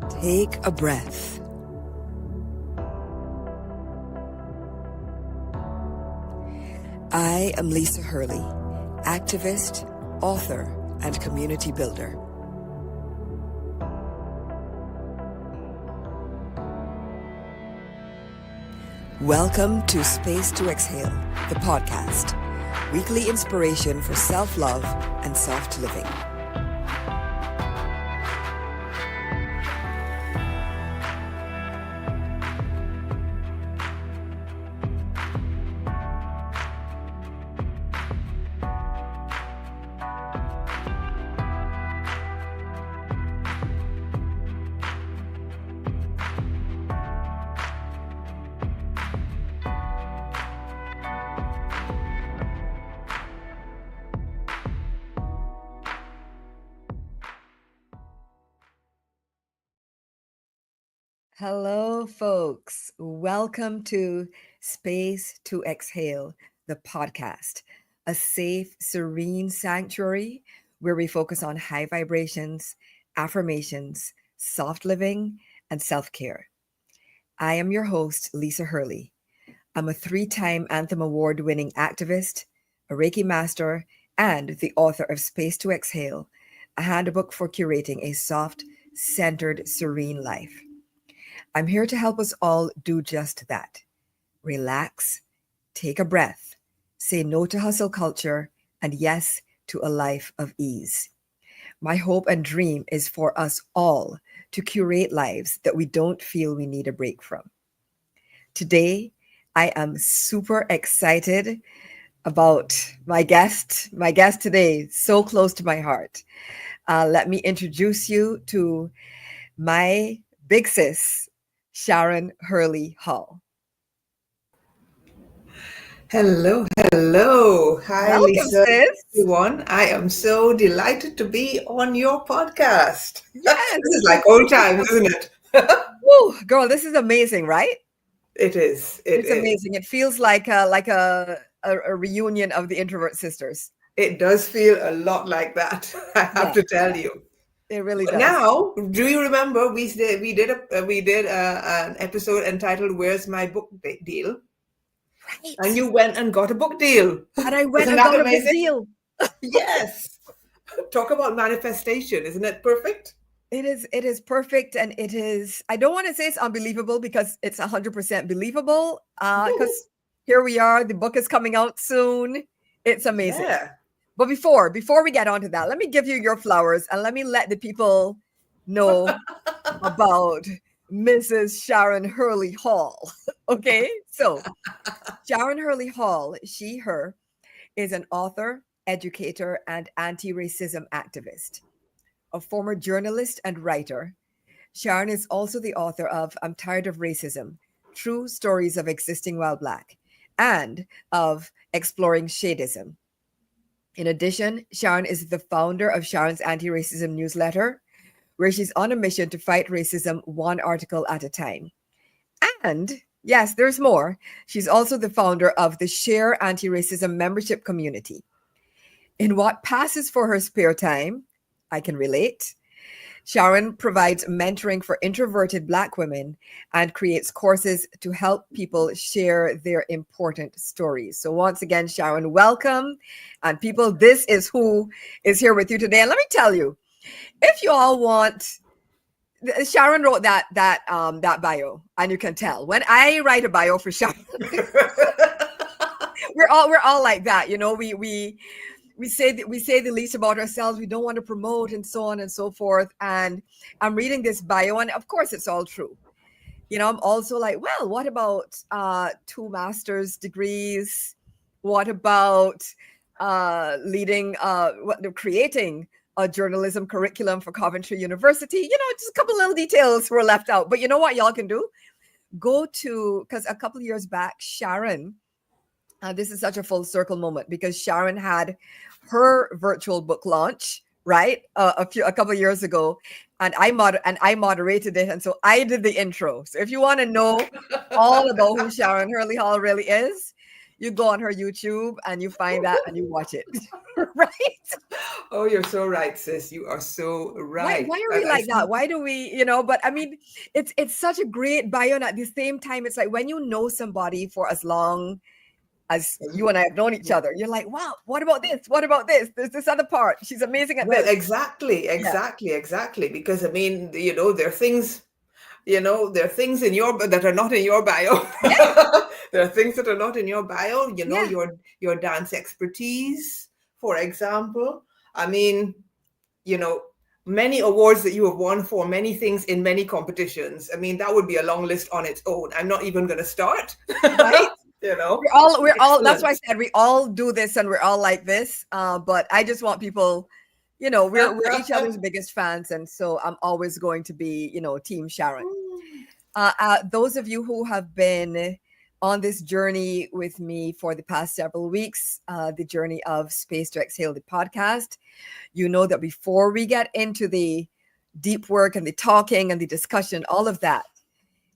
Take a breath. I am Lisa Hurley, activist, author, and community builder. Welcome to Space to Exhale, the podcast, weekly inspiration for self-love and soft living. Hello, folks. Welcome to Space to Exhale, the podcast, a safe, serene sanctuary where we focus on high vibrations, affirmations, soft living, and self-care. I am your host, Lisa Hurley. I'm a 3-time Anthem Award-winning activist, a Reiki master, and the author of Space to Exhale, a handbook for curating a soft, centered, serene life. I'm here to help us all do just that. Relax, take a breath, say no to hustle culture, and yes to a life of ease. My hope and dream is for us all to curate lives that we don't feel we need a break from. Today, I am super excited about my guest today, so close to my heart. Let me introduce you to my big sis, Sharon Hurley Hall. Hello. Hi, Welcome, Lisa. sis. Everyone, I am so delighted to be on your podcast. Yes. This is like old times, isn't it? Woo, girl, this is amazing, right? It is. It's amazing. It feels like a reunion of the introvert sisters. It does feel a lot like that. I have to tell you. It really But does. now, do you remember we did an episode entitled "Where's My Book Deal?" Right. And you went and got a book deal. And I went Isn't and that got amazing? a book deal. Yes. Talk about manifestation. Isn't it perfect? It is perfect, and it is, I don't want to say it's unbelievable because it's 100% believable. Because here we are, the book is coming out soon. It's amazing. Yeah. But before we get on to that, let me give you your flowers and let me let the people know about Mrs. Sharon Hurley Hall. Okay, so Sharon Hurley Hall, she, her, is an author, educator, and anti-racism activist. A former journalist and writer, Sharon is also the author of I'm Tired of Racism, True Stories of Existing While Black, and of Exploring Shadism. In addition, Sharon is the founder of Sharon's Anti-Racism newsletter, where she's on a mission to fight racism one article at a time. And yes, there's more. She's also the founder of the Share Anti-Racism membership community. In what passes for her spare time, I can relate. Sharon provides mentoring for introverted Black women and creates courses to help people share their important stories. So once again, Sharon, welcome. And people, this is who is here with you today. And let me tell you, if you all want, Sharon wrote that bio, and you can tell when I write a bio for Sharon, we're all like that, you know. We say the least about ourselves. We don't want to promote and so on and so forth. And I'm reading this bio, and of course, it's all true. You know, I'm also like, well, what about 2 master's degrees? What about creating a journalism curriculum for Coventry University? You know, just a couple little details were left out. But you know what y'all can do? Go to, because a couple of years back, Sharon, this is such a full circle moment because Sharon had her virtual book launch, right? A couple of years ago, and I moderated it, and so I did the intro. So if you want to know all about who Sharon Hurley Hall really is, you go on her YouTube and you find that and you watch it, right? Oh, you're so right, sis. You are so right. Why are we And I like that? see. Why do we, but I mean, it's such a great bio, and at the same time, it's like when you know somebody for as long as you and I have known each other, you're like, wow, what about this? What about this? There's this other part. She's amazing at Well, this. Yeah. exactly. Because I mean, there are things, there are things in your that are not in your bio. Yeah. There are things that are not in your bio. Yeah. Your dance expertise, for example. I mean, many awards that you have won for many things in many competitions. I mean, that would be a long list on its own. I'm not even going to start. Right. We're all, that's why I Excellent. said we all do this and we're all like this. But I just want people, we're each other's biggest fans. And so I'm always going to be, Team Sharon. Those of you who have been on this journey with me for the past several weeks, the journey of Space to Exhale, the podcast, you know that before we get into the deep work and the talking and the discussion, all of that,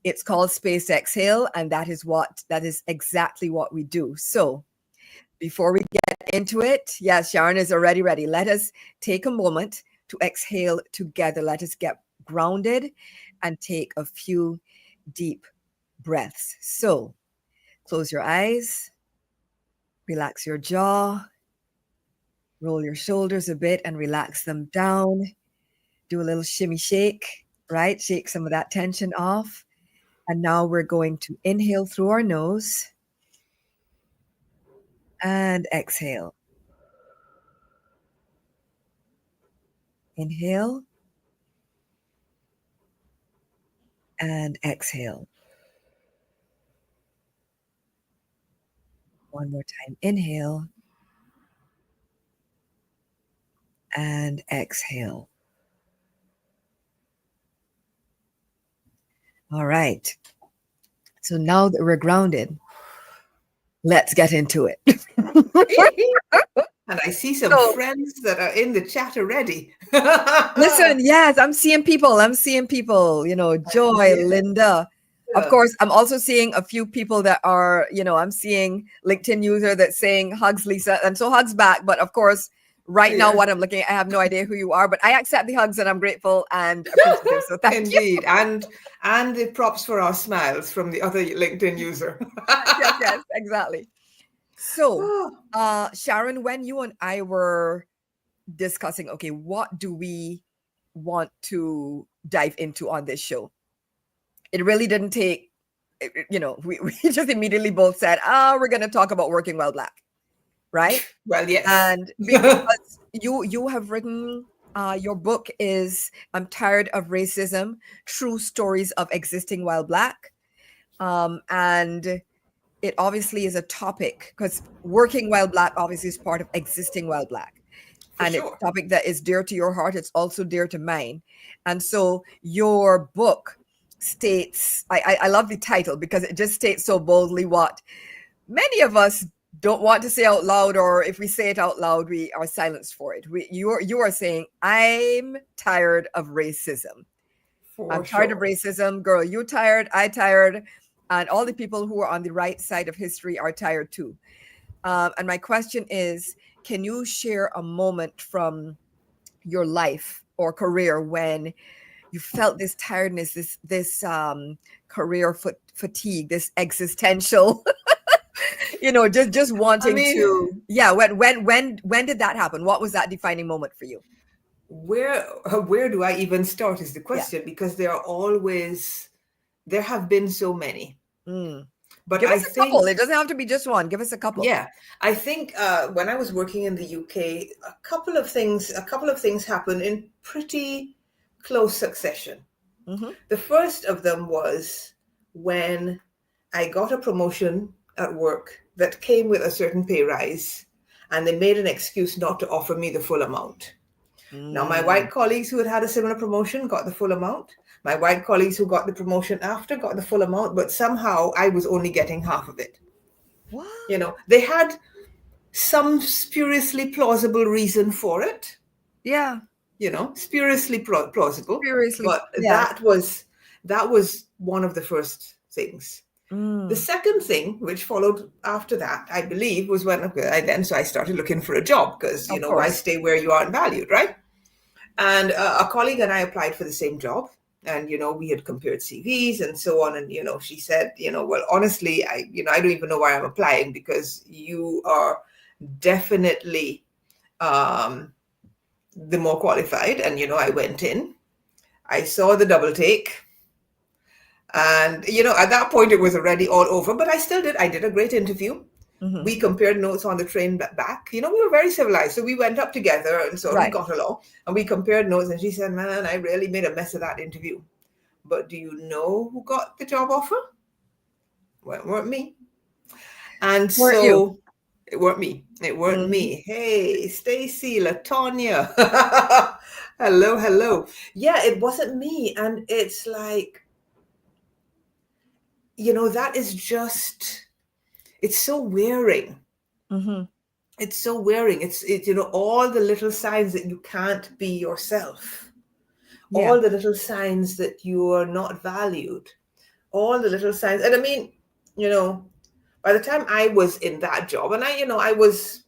it's called Space to Exhale, and that is exactly what we do. So before we get into it, yes, Sharon is already ready. Let us take a moment to exhale together. Let us get grounded and take a few deep breaths. So close your eyes, relax your jaw, roll your shoulders a bit and relax them down. Do a little shimmy shake, right? Shake some of that tension off. And now we're going to inhale through our nose and exhale. Inhale and exhale. One more time. Inhale and exhale. All right. So now that we're grounded, let's get into it. And I see some So- friends that are in the chat already. Listen, yes, I'm seeing people, Joy, Yeah. Linda. Of course, I'm also seeing a few people that are, I'm seeing LinkedIn user that's saying hugs, Lisa. And so hugs back. But of course, right now, Yeah. what I'm looking at, I have no idea who you are, but I accept the hugs and I'm grateful and appreciative. So thank you. Indeed. And the props for our smiles from the other LinkedIn user. Yes, exactly. So, Sharon, when you and I were discussing, okay, what do we want to dive into on this show? It really didn't take, we just immediately both said, we're going to talk about working while Black, right? Well, yes. And because you have written, your book is I'm Tired of Racism, True Stories of Existing While Black. And it obviously is a topic because working while Black obviously is part of existing while Black. And it's a topic that is dear to your heart. It's also dear to mine. And so your book states, I love the title because it just states so boldly what many of us don't want to say out loud, or if we say it out loud, we are silenced for it. You are saying, I'm tired of racism. I'm tired of racism. Girl, you tired, I tired. And all the people who are on the right side of history are tired too. And my question is, can you share a moment from your life or career when you felt this tiredness, this career fatigue, this existential, just wanting to, when did that happen? What was that defining moment for you? Where do I even start is the question, because there have been so many. But give us a couple. It doesn't have to be just one. Give us a couple. Yeah, I think when I was working in the UK, a couple of things happened in pretty close succession. Mm-hmm. The first of them was when I got a promotion at work that came with a certain pay rise, and they made an excuse not to offer me the full amount. Now, my white colleagues who had a similar promotion got the full amount. My white colleagues who got the promotion after got the full amount, but somehow I was only getting half of it. What? They had some spuriously plausible reason for it. Yeah. Spuriously plausible. Spuriously, but yeah. that was one of the first things. The second thing, which followed after that, I believe, was when I started looking for a job because, Of why course. stay where you aren't valued, right? And a colleague and I applied for the same job. And, we had compared CVs and so on. And, she said, well, honestly, I don't even know why I'm applying because you are definitely the more qualified. And, I went in, I saw the double take. And, at that point, it was already all over. But I did a great interview. Mm-hmm. We compared notes on the train back. We were very civilized. So we went up together and so we got along and we compared notes. And she said, man, I really made a mess of that interview. But do you know who got the job offer? Well, it weren't me. And Weren't you? it weren't me. It weren't me. Hey, Stacy, LaTonya. Hello. Yeah, it wasn't me. And it's like, that is just, it's so wearing. Mm-hmm. It's so wearing. It's all the little signs that you can't be yourself. Yeah. All the little signs that you are not valued. All the little signs. And I mean, by the time I was in that job, and I was,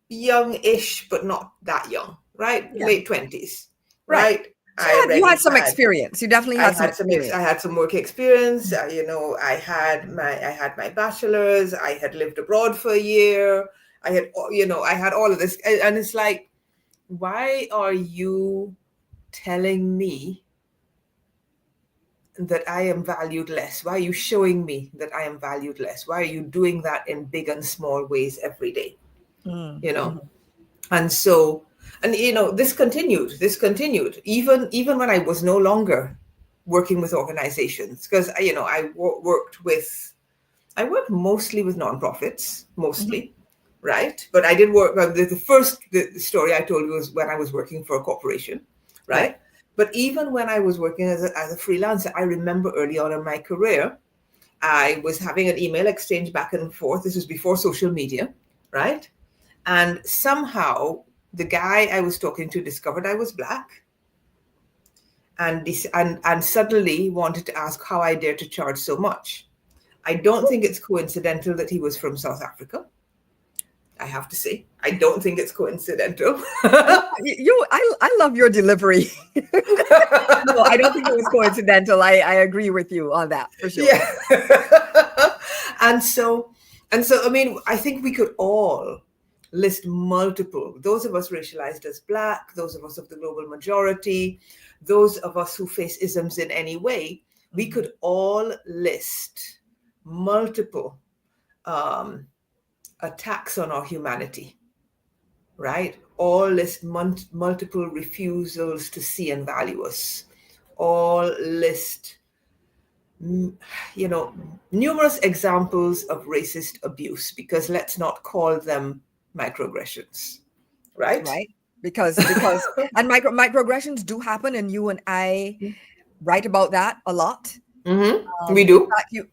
young-ish, but not that young, right? Yeah. Late 20s, Right. right? So you had some experience. You definitely had some experience. I had some work experience. I had my bachelor's. I had lived abroad for a year. I had all of this, and it's like, why are you telling me that I am valued less? Why are you showing me that I am valued less? Why are you doing that in big and small ways every day? Mm-hmm. And so, and this continued even when I was no longer working with organizations, because I worked mostly with nonprofits, mostly, right? But I did work. The story I told you was when I was working for a corporation, right? But even when I was working as a freelancer, I remember early on in my career, I was having an email exchange back and forth. This was before social media, right? And somehow the guy I was talking to discovered I was Black and suddenly wanted to ask how I dare to charge so much. I don't think it's coincidental that he was from South Africa. I have to say, I don't think it's coincidental. I love your delivery. No, I don't think it was coincidental. I agree with you on that for sure. Yeah. And so, I mean, I think we could all list multiple, those of us racialized as Black, those of us of the global majority, those of us who face isms in any way, we could all list multiple attacks on our humanity, right? All list multiple refusals to see and value us. All list, numerous examples of racist abuse, because let's not call them microaggressions, right? Right. Because and microaggressions do happen, and you and I write about that a lot. Mm-hmm. We do. In fact, you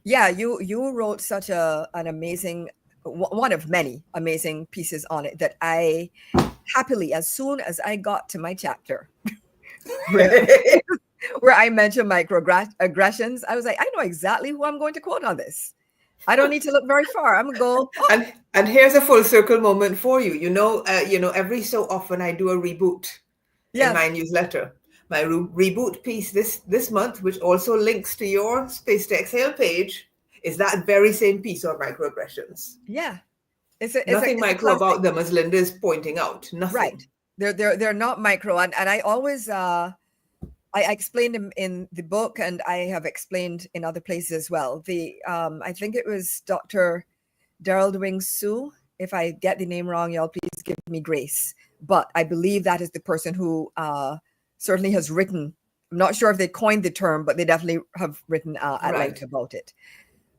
wrote such an amazing, one of many amazing pieces on it that I happily, as soon as I got to my chapter where I mentioned microaggressions, I was like, I know exactly who I'm going to quote on this. I don't need to look very far. I'm gonna go. Oh. And here's a full circle moment for you. Every so often I do a reboot in my newsletter. My reboot piece this month, which also links to your Space to Exhale page, is that very same piece on microaggressions. Yeah, it's nothing micro about them, as Linda is pointing out. Nothing. Right. They're not micro, and I always I explained them in the book, and I have explained in other places as well. I think it was Dr. Daryl Dwing Sue. If I get the name wrong, y'all please give me grace. But I believe that is the person who certainly has written. I'm not sure if they coined the term, but they definitely have written at length about it.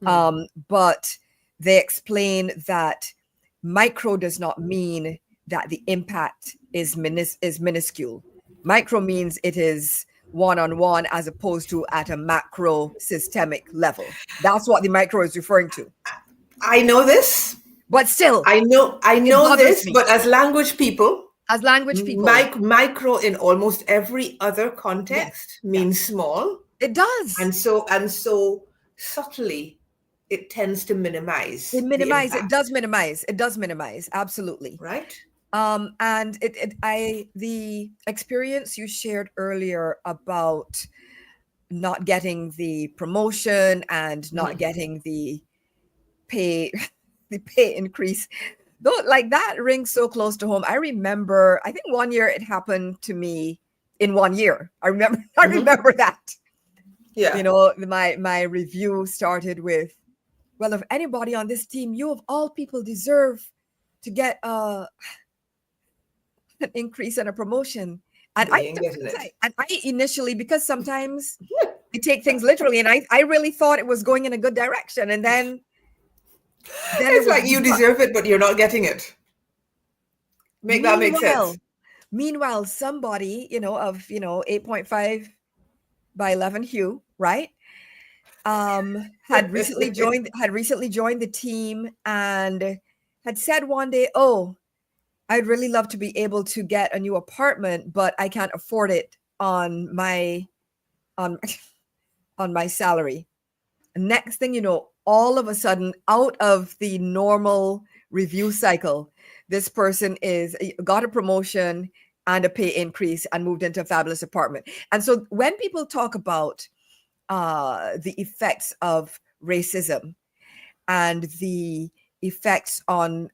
But they explain that micro does not mean that the impact is minuscule. Micro means it is one-on-one as opposed to at a macro systemic level. That's what the micro is referring to. I know this, but still, I know this, but as language people, micro in almost every other context means small. It does. And so subtly it tends to minimize It the minimize. It impact, does minimize. It does minimize. Absolutely. right? And the experience you shared earlier about not getting the promotion and not Mhm. getting the pay, the pay increase, though, like that rings so close to home. I remember, I think one year it happened to me in 1 year. I remember that. Yeah. You know, my review started with, well, if anybody on this team, you of all people deserve to get an increase and a promotion. And They ain't getting it. I initially, because sometimes I take things literally, and I really thought it was going in a good direction. And then it It's was like you deserve it, but you're not getting it. Make that make meanwhile, sense. meanwhile, somebody, of 8.5 by 11 hue, right? Had recently joined the team and had said one day, "Oh, I'd really love to be able to get a new apartment, but I can't afford it on my on on my salary." Next thing you know, all of a sudden, out of the normal review cycle, this person got a promotion and a pay increase and moved into a fabulous apartment. And so when people talk about the effects of racism and the effects on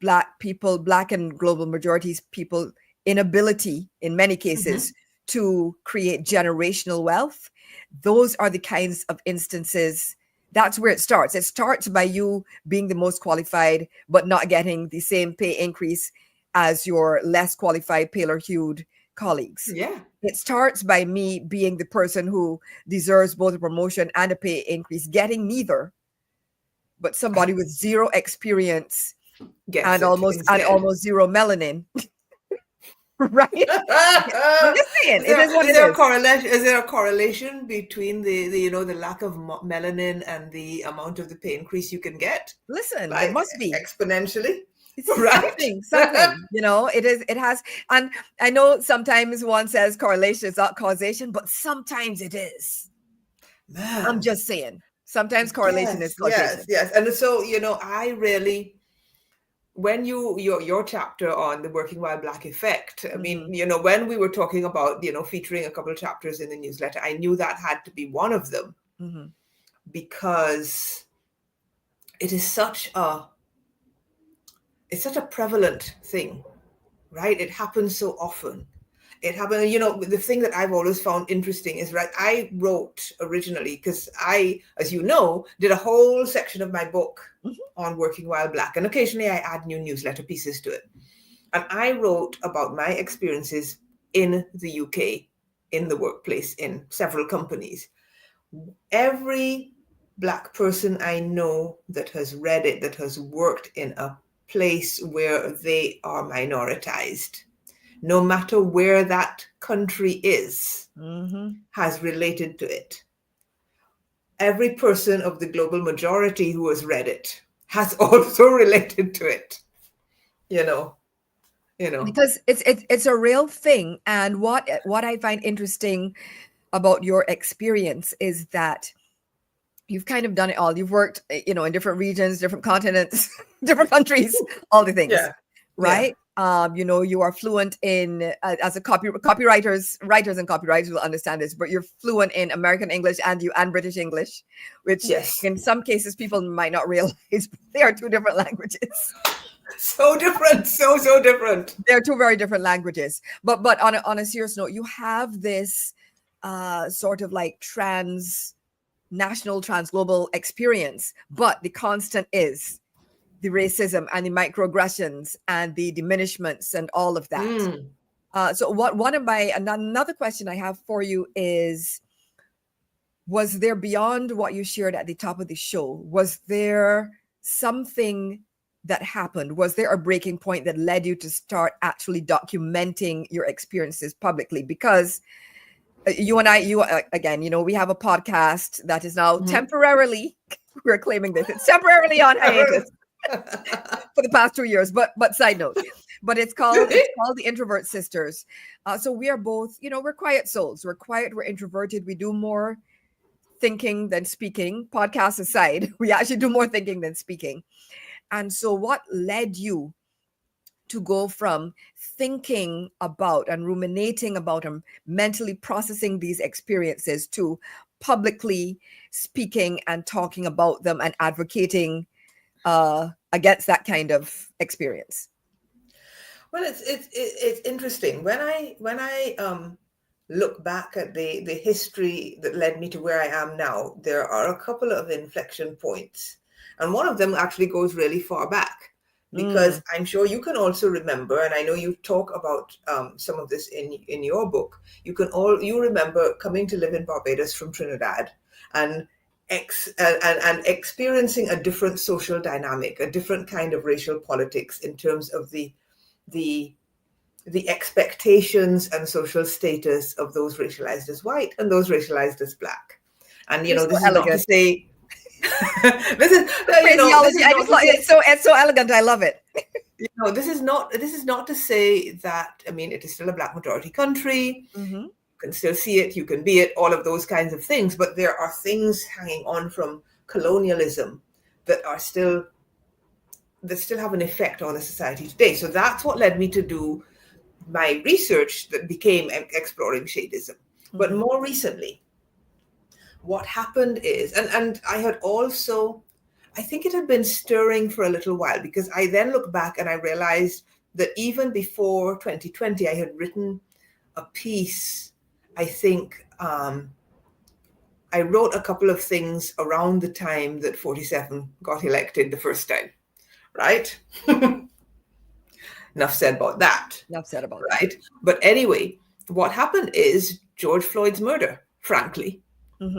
Black people, Black and global majorities people, inability in many cases to create generational wealth, those are the kinds of instances. That's where it starts. It starts by you being the most qualified, but not getting the same pay increase as your less qualified, paler hued colleagues. Yeah. It starts by me being the person who deserves both a promotion and a pay increase, getting neither, but somebody with zero experience Gets and it instead. almost zero melanin. Right? I'm just saying, it is what Is it there a is. correlation? Is there a correlation between the lack of melanin and the amount of the pay increase you can get? Listen, there Like must be. exponentially, It's right? something, it has. And I know sometimes one says correlation is not causation, but sometimes it is. I'm Man, just saying, sometimes correlation is causation. yes. And so, I really, when your chapter on the Working While Black effect, I mean, when we were talking about, featuring a couple of chapters in the newsletter, I knew that had to be one of them because it is such a prevalent thing, right? It happens so often. It happened, the thing that I've always found interesting is, right, I wrote originally, because I, as you know, did a whole section of my book on Working While Black, and occasionally I add new newsletter pieces to it. And I wrote about my experiences in the UK, in the workplace, in several companies. Every Black person I know that has read it, that has worked in a place where they are minoritized, no matter where that country is, has related to it. Every person of the global majority who has read it has also related to it. Because it's a real thing. And what I find interesting about your experience is that you've kind of done it all. You've worked, in different regions, different continents, different countries, all the things, right? You are fluent in, as a writers and copywriters will understand this, but you're fluent in American English and British English, which in some cases people might not realize they are two different languages. So different, so different. They're two very different languages. But on a serious note, you have this sort of like national, transglobal experience, but the constant is the racism and the microaggressions and the diminishments and all of that. So another question I have for you is, was there, beyond what you shared at the top of the show, was there something that happened? Was there a breaking point that led you to start actually documenting your experiences publicly? Because you and I, again, we have a podcast that is now temporarily, we're claiming this, it's temporarily on hiatus for the past 2 years. But side note, but it's called the Introvert Sisters. So we are both, we're quiet souls. We're quiet. We're introverted. We do more thinking than speaking. Podcast aside, we actually do more thinking than speaking. And so what led you to go from thinking about and ruminating about and mentally processing these experiences to publicly speaking and talking about them and advocating against that kind of experience? Well, it's interesting when I look back at the history that led me to where I am now. There are a couple of inflection points, and one of them actually goes really far back, because I'm sure you can also remember, and I know you talk about some of this in your book. You remember coming to live in Barbados from Trinidad and experiencing a different social dynamic, a different kind of racial politics in terms of the expectations and social status of those racialized as white and those racialized as black. And this is not to say this is it's so elegant. I love it. This is not to say that, I mean, it is still a black majority country. You can still see it, you can be it, all of those kinds of things, but there are things hanging on from colonialism that still have an effect on the society today. So that's what led me to do my research that became exploring shadism. But more recently, what happened is, and I had also, I think it had been stirring for a little while, because I then looked back and I realized that even before 2020, I had written a piece. I think I wrote a couple of things around the time that 47 got elected the first time, right? Enough said about that. Enough said about right? That. But anyway, what happened is George Floyd's murder, frankly,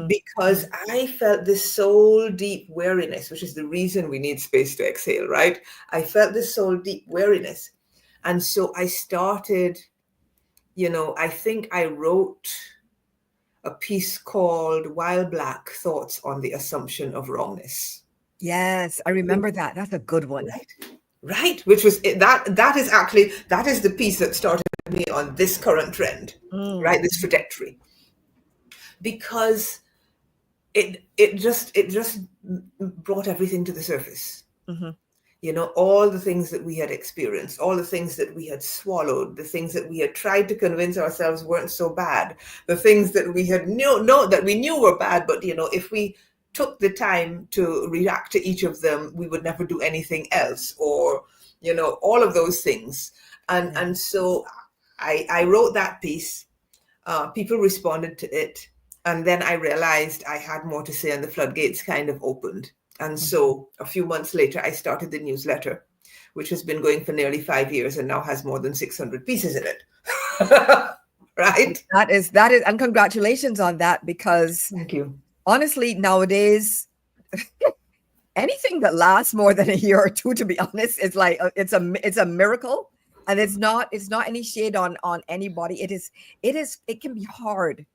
because I felt this soul deep weariness, which is the reason we need space to exhale, right? I felt this soul deep weariness. And so I started, I think I wrote a piece called While Black Thoughts on the Assumption of Wrongness. Yes, I remember that. That's a good one. Right. Which was that is the piece that started me on this current trend, right? This trajectory. Because it just brought everything to the surface. All the things that we had experienced, all the things that we had swallowed, the things that we had tried to convince ourselves weren't so bad, the things that we had that we knew were bad, but if we took the time to react to each of them, we would never do anything else, or all of those things. And so I wrote that piece. People responded to it, and then I realized I had more to say, and the floodgates kind of opened. And so a few months later, I started the newsletter, which has been going for nearly 5 years and now has more than 600 pieces in it. Right? That is, and congratulations on that, because thank you. Honestly, nowadays, anything that lasts more than a year or two, to be honest, it's like it's a miracle, and it's not any shade on anybody. It can be hard.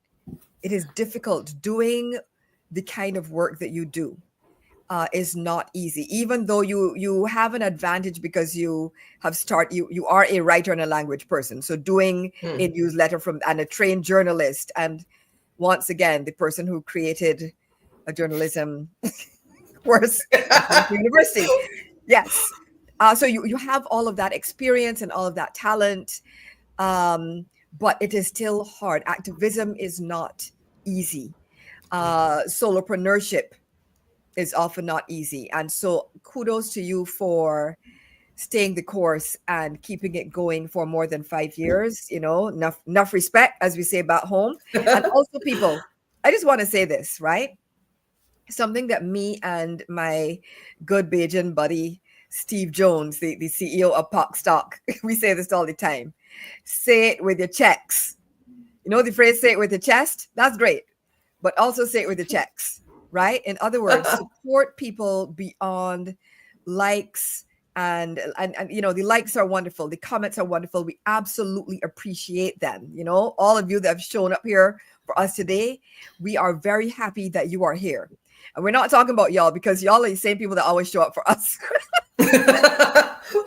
It is difficult. Doing the kind of work that you do is not easy, even though you have an advantage because you are a writer and a language person. So doing a newsletter and a trained journalist, and once again, the person who created a journalism course at university. Yes. So you have all of that experience and all of that talent, but it is still hard. Activism is not easy. Solopreneurship is often not easy. And so kudos to you for staying the course and keeping it going for more than 5 years. Enough respect, as we say back home. And also, people, I just want to say this, right? Something that me and my good Bajan buddy, Steve Jones, the CEO of Park Stock, we say this all the time. Say it with your checks. The phrase, say it with your chest? That's great. But also say it with your checks, right? In other words, support people beyond likes. And the likes are wonderful. The comments are wonderful. We absolutely appreciate them. All of you that have shown up here for us today, we are very happy that you are here. And we're not talking about y'all, because y'all are the same people that always show up for us.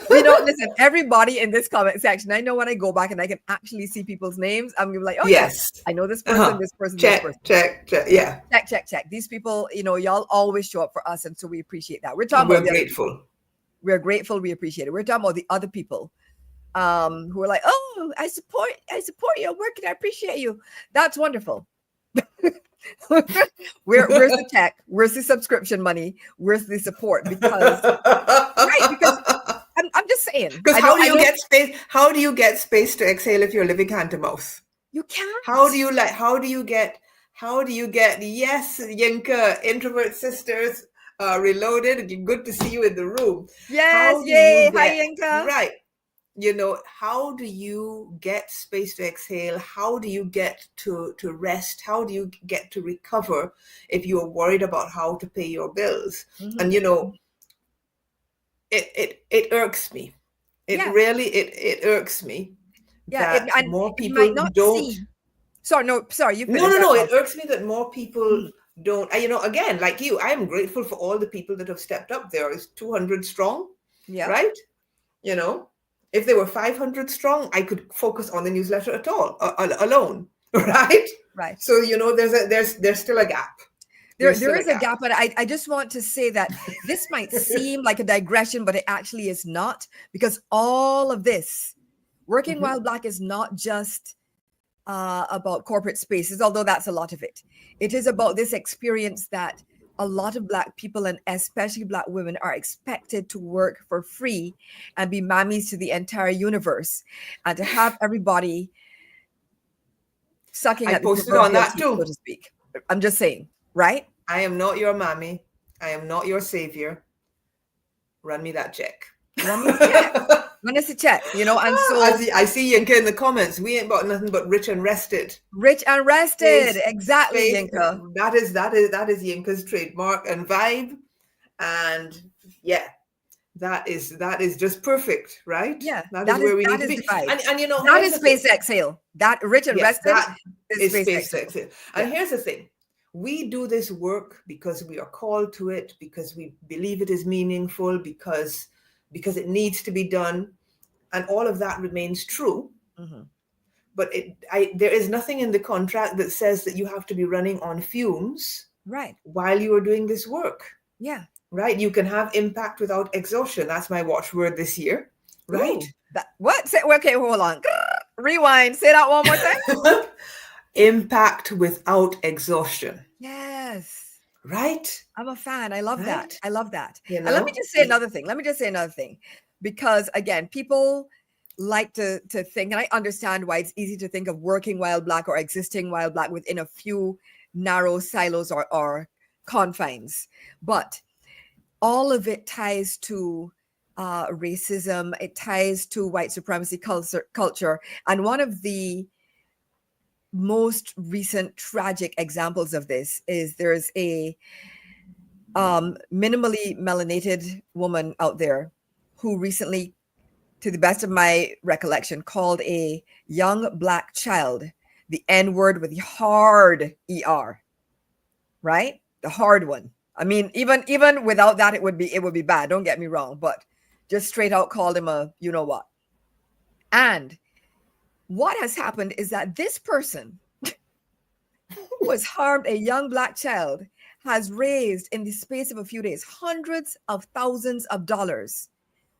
Listen, everybody in this comment section, I know when I go back and I can actually see people's names, I'm gonna be like, oh yes, yeah, I know this person, this person, check, this person. check, yeah. Check. These people, y'all always show up for us, and so we appreciate that. We're grateful. We're grateful. We appreciate it. We're talking about the other people who are like, oh, I support your work and I appreciate you. That's wonderful. Where's the check? Where's the subscription money? Where's the support? Because I'm just saying. Because how do you get space to exhale if you're living hand to mouth? You can't. How do you get yes, Yinka, introvert sisters, reloaded. Good to see you in the room. Yes, yay. Hi, Yinka. Right. How do you get space to exhale? How do you get to rest? How do you get to recover if you're worried about how to pay your bills? Mm-hmm. And it irks me. It really irks me. Yeah, that more people don't. Sorry, no. You finish. No. It irks me that more people don't. Again, like you, I am grateful for all the people that have stepped up. There is 200 strong. Yeah. Right. If they were 500 strong, I could focus on the newsletter at all alone. Right. Right. So there's still a gap. There is a gap, but I just want to say that this might seem like a digression, but it actually is not, because all of this, working while Black, is not just about corporate spaces, although that's a lot of it. It is about this experience that a lot of Black people, and especially Black women, are expected to work for free and be mammies to the entire universe, and to have everybody sucking at the posted on that too, so to speak. I'm just saying, right? I am not your mammy. I am not your savior. Run me that check. Run us a check, and so I see Yinka in the comments. We ain't got nothing but rich and rested. Rich and rested, exactly, Yinka. That is Yinka's trademark and vibe, and that is just perfect, right? Yeah, that is where we need to be. And that is space to exhale. That rich and rested is space to exhale. And here's the thing. We do this work because we are called to it, because we believe it is meaningful, because it needs to be done, and all of that remains true. Mm-hmm. But there is nothing in the contract that says that you have to be running on fumes, right, while you are doing this work. Yeah, right. You can have impact without exhaustion. That's my watchword this year. Right. Ooh, what? Okay, hold on. Rewind. Say that one more time. Impact without exhaustion. Yes. Right. I'm a fan. I love that. And let me just say another thing. Because again, people like to think, and I understand why it's easy to think of working while Black or existing while Black within a few narrow silos or confines. But all of it ties to racism. It ties to white supremacy culture. And one of the most recent tragic examples of this is there's a minimally melanated woman out there who recently, to the best of my recollection, called a young Black child the N-word with the hard ER, right? The hard one. I mean, even without that, it would be bad. Don't get me wrong, but just straight out called him a you know what. And what has happened is that this person who has harmed a young Black child has raised, in the space of a few days, hundreds of thousands of dollars,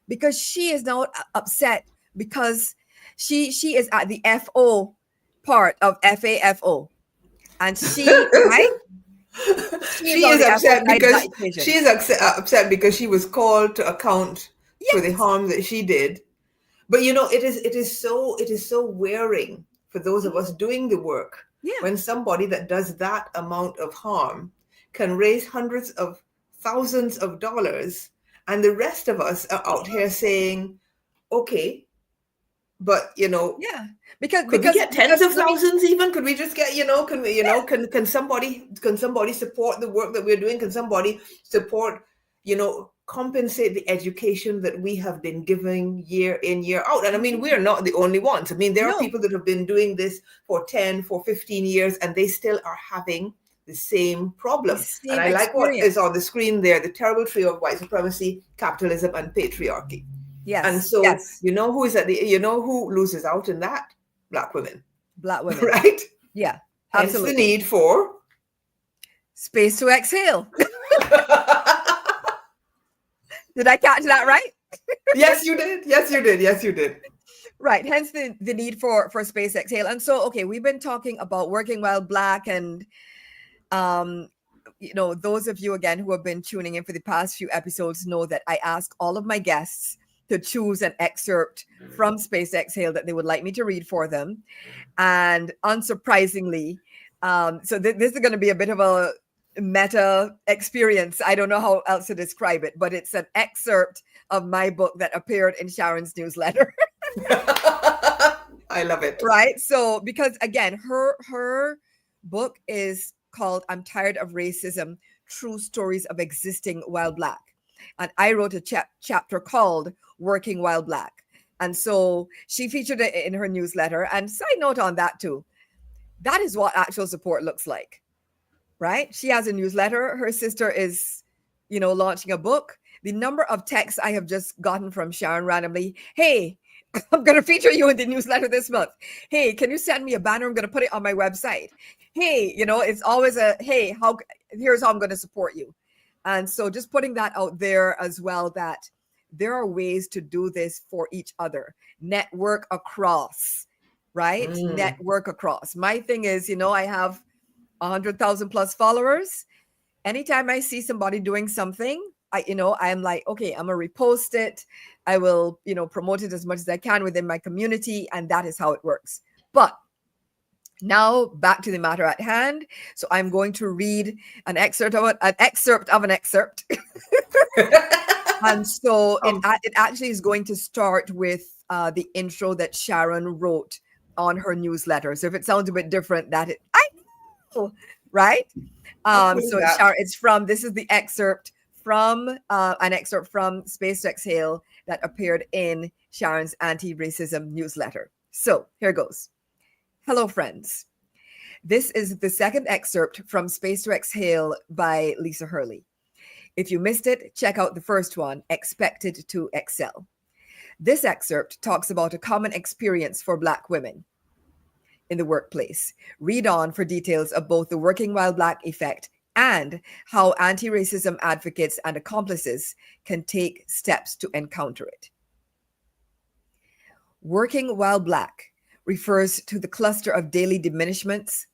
because she is now upset because she is at the FO part of FAFO, and she right. She is upset because she was called to account for the harm that she did. But it is so wearing for those of us doing the work when somebody that does that amount of harm can raise hundreds of thousands of dollars, and the rest of us are out here saying, okay, but because we get tens of thousands even? Could we just get can somebody support the work that we're doing? Can somebody support compensate the education that we have been giving year in, year out? And I mean, we're not the only ones. I mean, there are people that have been doing this for 15 years, and they still are having the same problem. And I like what is on the screen there, the terrible trio of white supremacy, capitalism, and patriarchy. Yes. And so, yes. you know who loses out in that? Black women. Black women. Right? Yeah. Hence Absolutely. the need for space to exhale. Did I catch that right? Yes, you did. Yes, you did. Yes, you did. Right. Hence the need for space exhale. And so, okay, we've been talking about working while Black, and those of you again who have been tuning in for the past few episodes know that I ask all of my guests to choose an excerpt from Space Exhale that they would like me to read for them. And unsurprisingly, so this is going to be a bit of a meta experience. I don't know how else to describe it, but it's an excerpt of my book that appeared in Sharon's newsletter. I love it. Right. So, because again, her book is called I'm Tired of Racism, True Stories of Existing While Black. And I wrote a chapter called Working While Black. And so she featured it in her newsletter. And side note on that too, that is what actual support looks like, right? She has a newsletter. Her sister is, launching a book. The number of texts I have just gotten from Sharon randomly, hey, I'm going to feature you in the newsletter this month. Hey, can you send me a banner? I'm going to put it on my website. Hey, it's always hey, here's how I'm going to support you. And so just putting that out there as well, that there are ways to do this for each other. Network across, right? Network across. My thing is, I have 100,000 plus followers. Anytime I see somebody doing something, I'm like, okay, I'm going to repost it. I will, promote it as much as I can within my community. And that is how it works. But now back to the matter at hand. So I'm going to read an excerpt of an excerpt. And so it actually is going to start with the intro that Sharon wrote on her newsletter. So if it sounds a bit different, right? So this is the excerpt from an excerpt from Space to Exhale that appeared in Sharon's anti-racism newsletter. So here goes. Hello, friends. This is the second excerpt from Space to Exhale by Lisa Hurley. If you missed it, check out the first one, Expected to Excel. This excerpt talks about a common experience for Black women in the workplace. Read on for details of both the Working While Black effect and how anti-racism advocates and accomplices can take steps to encounter it. Working while Black refers to the cluster of daily diminishments,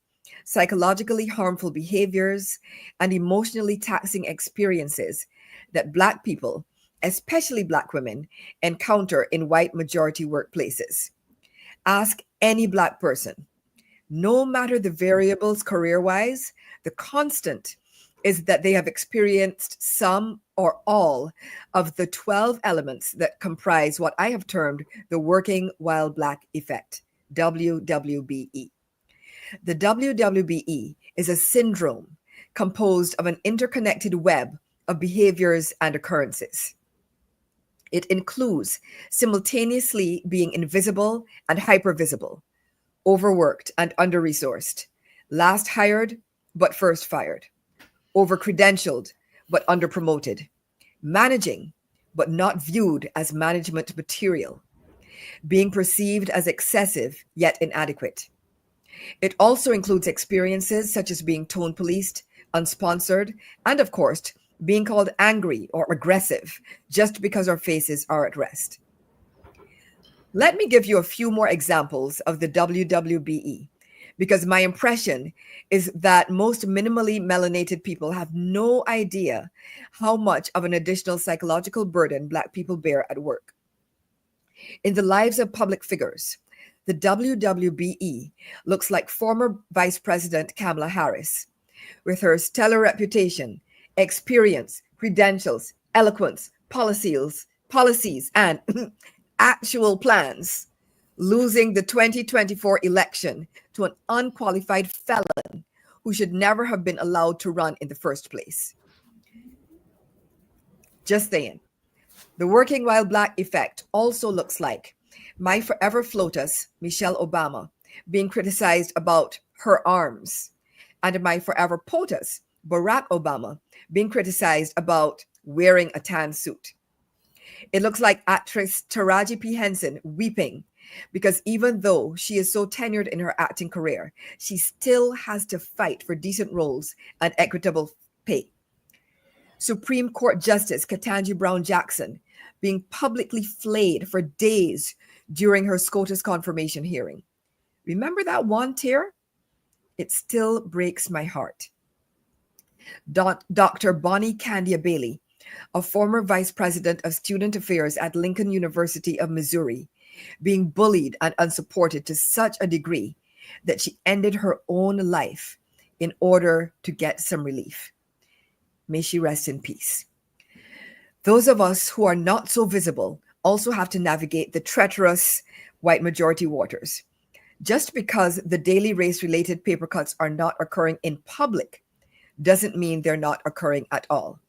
psychologically harmful behaviors, and emotionally taxing experiences that Black people, especially Black women, encounter in white majority workplaces. Ask any Black person. No matter the variables career-wise, the constant is that they have experienced some or all of the 12 elements that comprise what I have termed the Working While Black effect, WWBE. The WWBE is a syndrome composed of an interconnected web of behaviors and occurrences. It includes simultaneously being invisible and hypervisible, overworked and under-resourced, last hired but first fired, over-credentialed but under-promoted, managing but not viewed as management material, being perceived as excessive yet inadequate. It also includes experiences such as being tone policed, unsponsored, and of course, being called angry or aggressive just because our faces are at rest. Let me give you a few more examples of the WWBE, because my impression is that most minimally melanated people have no idea how much of an additional psychological burden Black people bear at work. In the lives of public figures, the WWBE looks like former Vice President Kamala Harris, with her stellar reputation, experience, credentials, eloquence, policies, and actual plans, losing the 2024 election to an unqualified felon who should never have been allowed to run in the first place. Just saying. The Working While Black effect also looks like my forever FLOTUS, Michelle Obama, being criticized about her arms, and my forever POTUS, Barack Obama, being criticized about wearing a tan suit. It looks like actress Taraji P. Henson weeping because even though she is so tenured in her acting career, she still has to fight for decent roles and equitable pay. Supreme Court Justice Ketanji Brown Jackson being publicly flayed for days during her SCOTUS confirmation hearing. Remember that one tear? It still breaks my heart. Dr. Bonnie Candia Bailey, a former vice president of student affairs at Lincoln University of Missouri, being bullied and unsupported to such a degree that she ended her own life in order to get some relief. May she rest in peace. Those of us who are not so visible also have to navigate the treacherous white majority waters. Just because the daily race-related paper cuts are not occurring in public doesn't mean they're not occurring at all.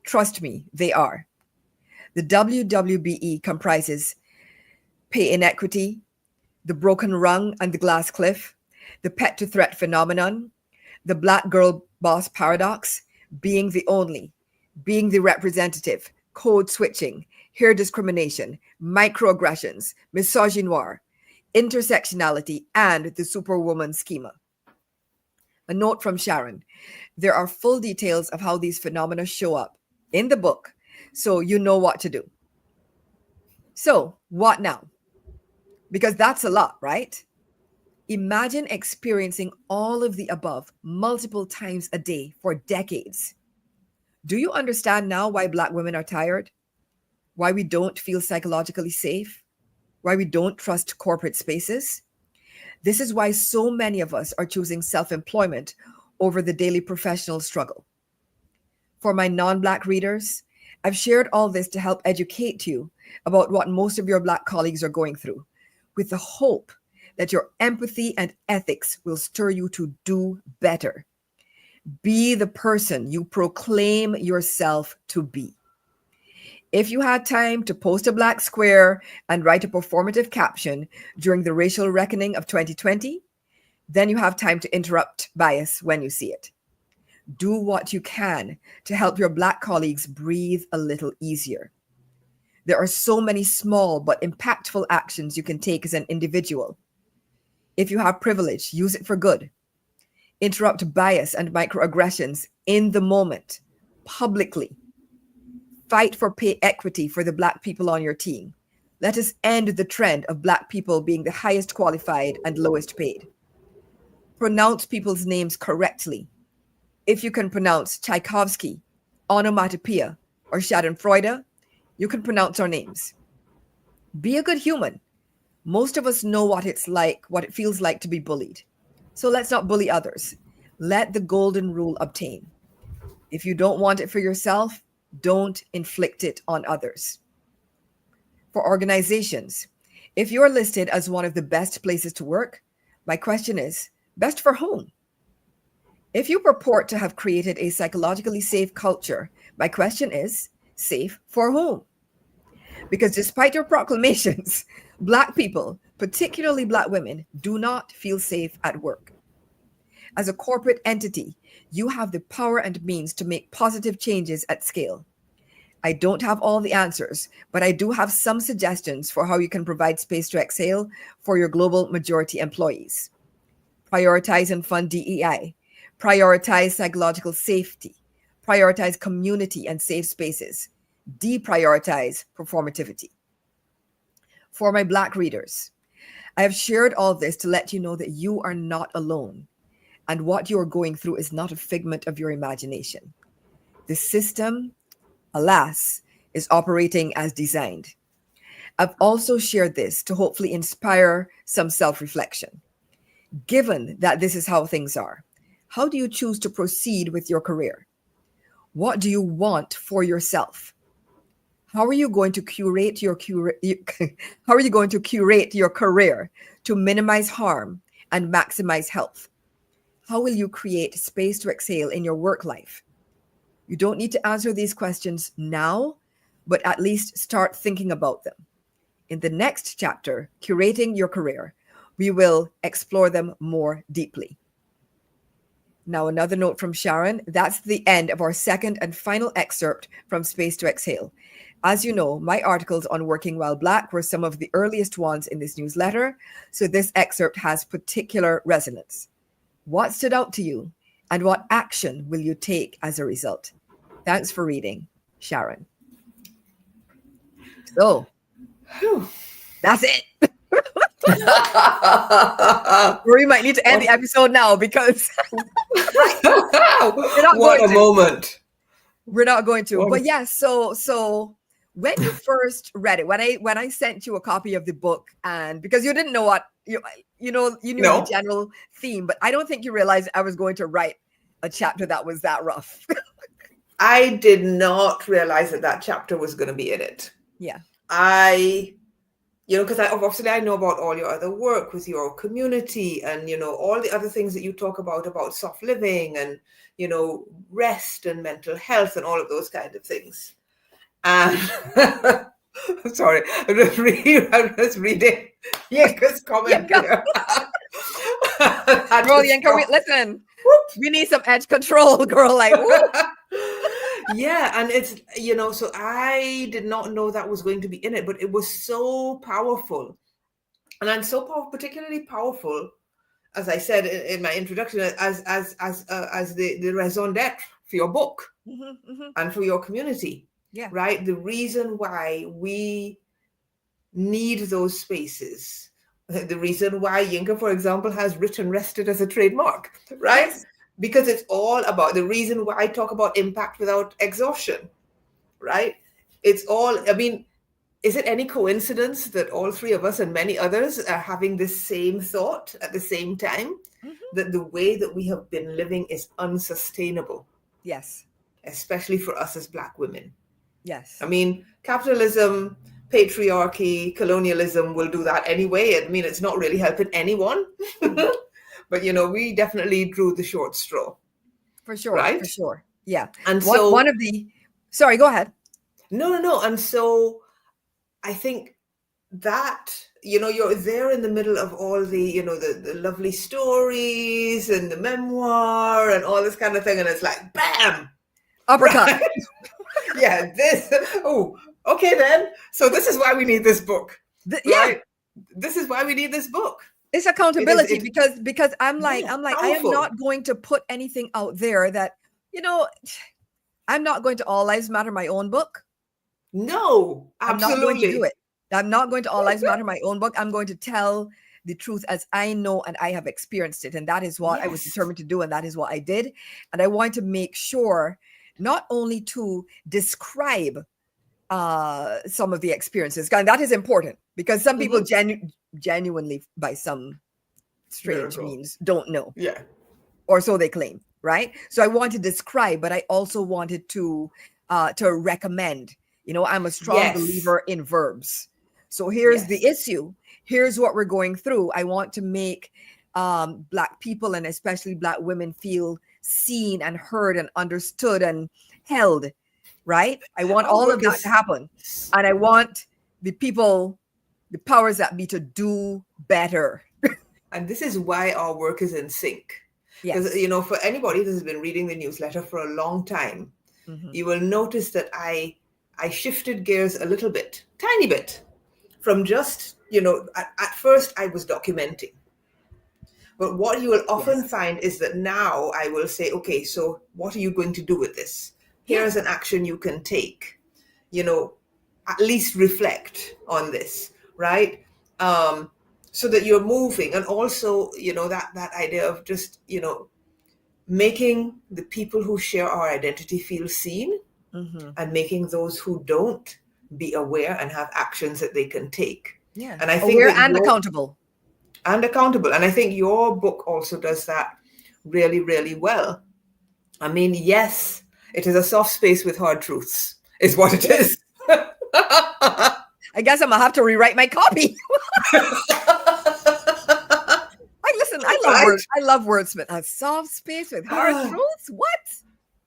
Trust me, they are. The WWBE comprises pay inequity, the broken rung and the glass cliff, the pet to threat phenomenon, the black girl boss paradox, being the only, being the representative, code switching, hair discrimination, microaggressions, misogynoir, intersectionality, and the superwoman schema. A note from Sharon. There are full details of how these phenomena show up in the book, so you know what to do. So, what now? Because that's a lot, right? Imagine experiencing all of the above multiple times a day for decades. Do you understand now why Black women are tired? Why we don't feel psychologically safe? Why we don't trust corporate spaces? This is why so many of us are choosing self-employment over the daily professional struggle. For my non-Black readers, I've shared all this to help educate you about what most of your Black colleagues are going through, with the hope that your empathy and ethics will stir you to do better. Be the person you proclaim yourself to be. If you had time to post a Black square and write a performative caption during the racial reckoning of 2020, then you have time to interrupt bias when you see it. Do what you can to help your Black colleagues breathe a little easier. There are so many small but impactful actions you can take as an individual. If you have privilege, use it for good. Interrupt bias and microaggressions in the moment, publicly. Fight for pay equity for the Black people on your team. Let us end the trend of Black people being the highest qualified and lowest paid. Pronounce people's names correctly. If you can pronounce Tchaikovsky, onomatopoeia, or Schadenfreude, you can pronounce our names. Be a good human. Most of us know what it's like, what it feels like to be bullied. So let's not bully others. Let the golden rule obtain. If you don't want it for yourself, don't inflict it on others. For organizations, if you're listed as one of the best places to work, my question is, best for whom? If you purport to have created a psychologically safe culture, my question is, safe for whom? Because despite your proclamations, Black people, particularly Black women, do not feel safe at work. As a corporate entity, you have the power and means to make positive changes at scale. I don't have all the answers, but I do have some suggestions for how you can provide space to exhale for your global majority employees. Prioritize and fund DEI. Prioritize psychological safety. Prioritize community and safe spaces. Deprioritize performativity. For my Black readers, I have shared all this to let you know that you are not alone, and what you are going through is not a figment of your imagination. The system, alas, is operating as designed. I've also shared this to hopefully inspire some self-reflection. Given that this is how things are, how do you choose to proceed with your career? What do you want for yourself? How are you going to curate your career to minimize harm and maximize health? How will you create space to exhale in your work life? You don't need to answer these questions now, but at least start thinking about them. In the next chapter, Curating Your Career, we will explore them more deeply. Now, another note from Sharon. That's the end of our second and final excerpt from Space to Exhale. As you know, my articles on working while Black were some of the earliest ones in this newsletter, so this excerpt has particular resonance. What stood out to you, and what action will you take as a result? Thanks for reading, Sharon. So, that's it. Or we might need to end the episode now because what a moment. We're not going to. But yes, so when you first read it, when I sent you a copy of the book, and because you didn't know what you knew the general theme, but I don't think you realized I was going to write a chapter that was that rough. I did not realize that chapter was going to be in it. Yeah. Because obviously I know about all your other work with your community and, all the other things that you talk about soft living and, rest and mental health and all of those kind of things. And I'm sorry, I'm just reading Yinka's comment here. Girl, Yinka, listen, we need some edge control, girl. Like, yeah, and it's, so I did not know that was going to be in it, but it was so powerful. And I'm so particularly powerful, as I said in my introduction, as the raison d'etre for your book and for your community. Yeah. Right? The reason why we need those spaces, the reason why Yinka, for example, has written rested as a trademark, right? Yes. Because it's all about the reason why I talk about impact without exhaustion, right? It's all, is it any coincidence that all three of us and many others are having this same thought at the same time, that the way that we have been living is unsustainable? Yes. Especially for us as Black women. Yes. Capitalism, patriarchy, colonialism will do that anyway. It's not really helping anyone. But, we definitely drew the short straw. For sure. Right? For sure. Yeah. And sorry, go ahead. No. And so I think that, you're there in the middle of all the, the lovely stories and the memoir and all this kind of thing. And it's like, bam! Uppercut. Right? Yeah, okay then. So this is why we need this book. Right? This is why we need this book. It's accountability because I'm like, powerful. I am not going to put anything out there that, I'm not going to All Lives Matter my own book. No, absolutely. I'm not going to do it. I'm not going to All Lives Matter my own book. I'm going to tell the truth as I know and I have experienced it. And that is what I was determined to do. And that is what I did. And I want to make sure not only to describe some of the experiences, and that is important because some people genuinely, by some strange means, don't know. Yeah. Or so they claim, right? So I want to describe, but I also wanted to recommend. I'm a strong believer in verbs. So here's the issue. Here's what we're going through. I want to make Black people and especially Black women feel seen and heard and understood and held, right? I want all of that to happen. And I want the people, the powers that be, to do better. And this is why our work is in sync. Because, for anybody that has been reading the newsletter for a long time, you will notice that I shifted gears a little bit, tiny bit, from just, at first I was documenting. But what you will often find is that now I will say, okay, so what are you going to do with this? Here's an action you can take, at least reflect on this, right? So that you're moving. And also, that idea of just, making the people who share our identity feel seen and making those who don't be aware and have actions that they can take. Yeah. And I think aware and accountable. And accountable. And I think your book also does that really, really well. Yes, it is a soft space with hard truths, is what it is. I guess I'm going to have to rewrite my copy. I love wordsmith. A soft space with hard truths? What?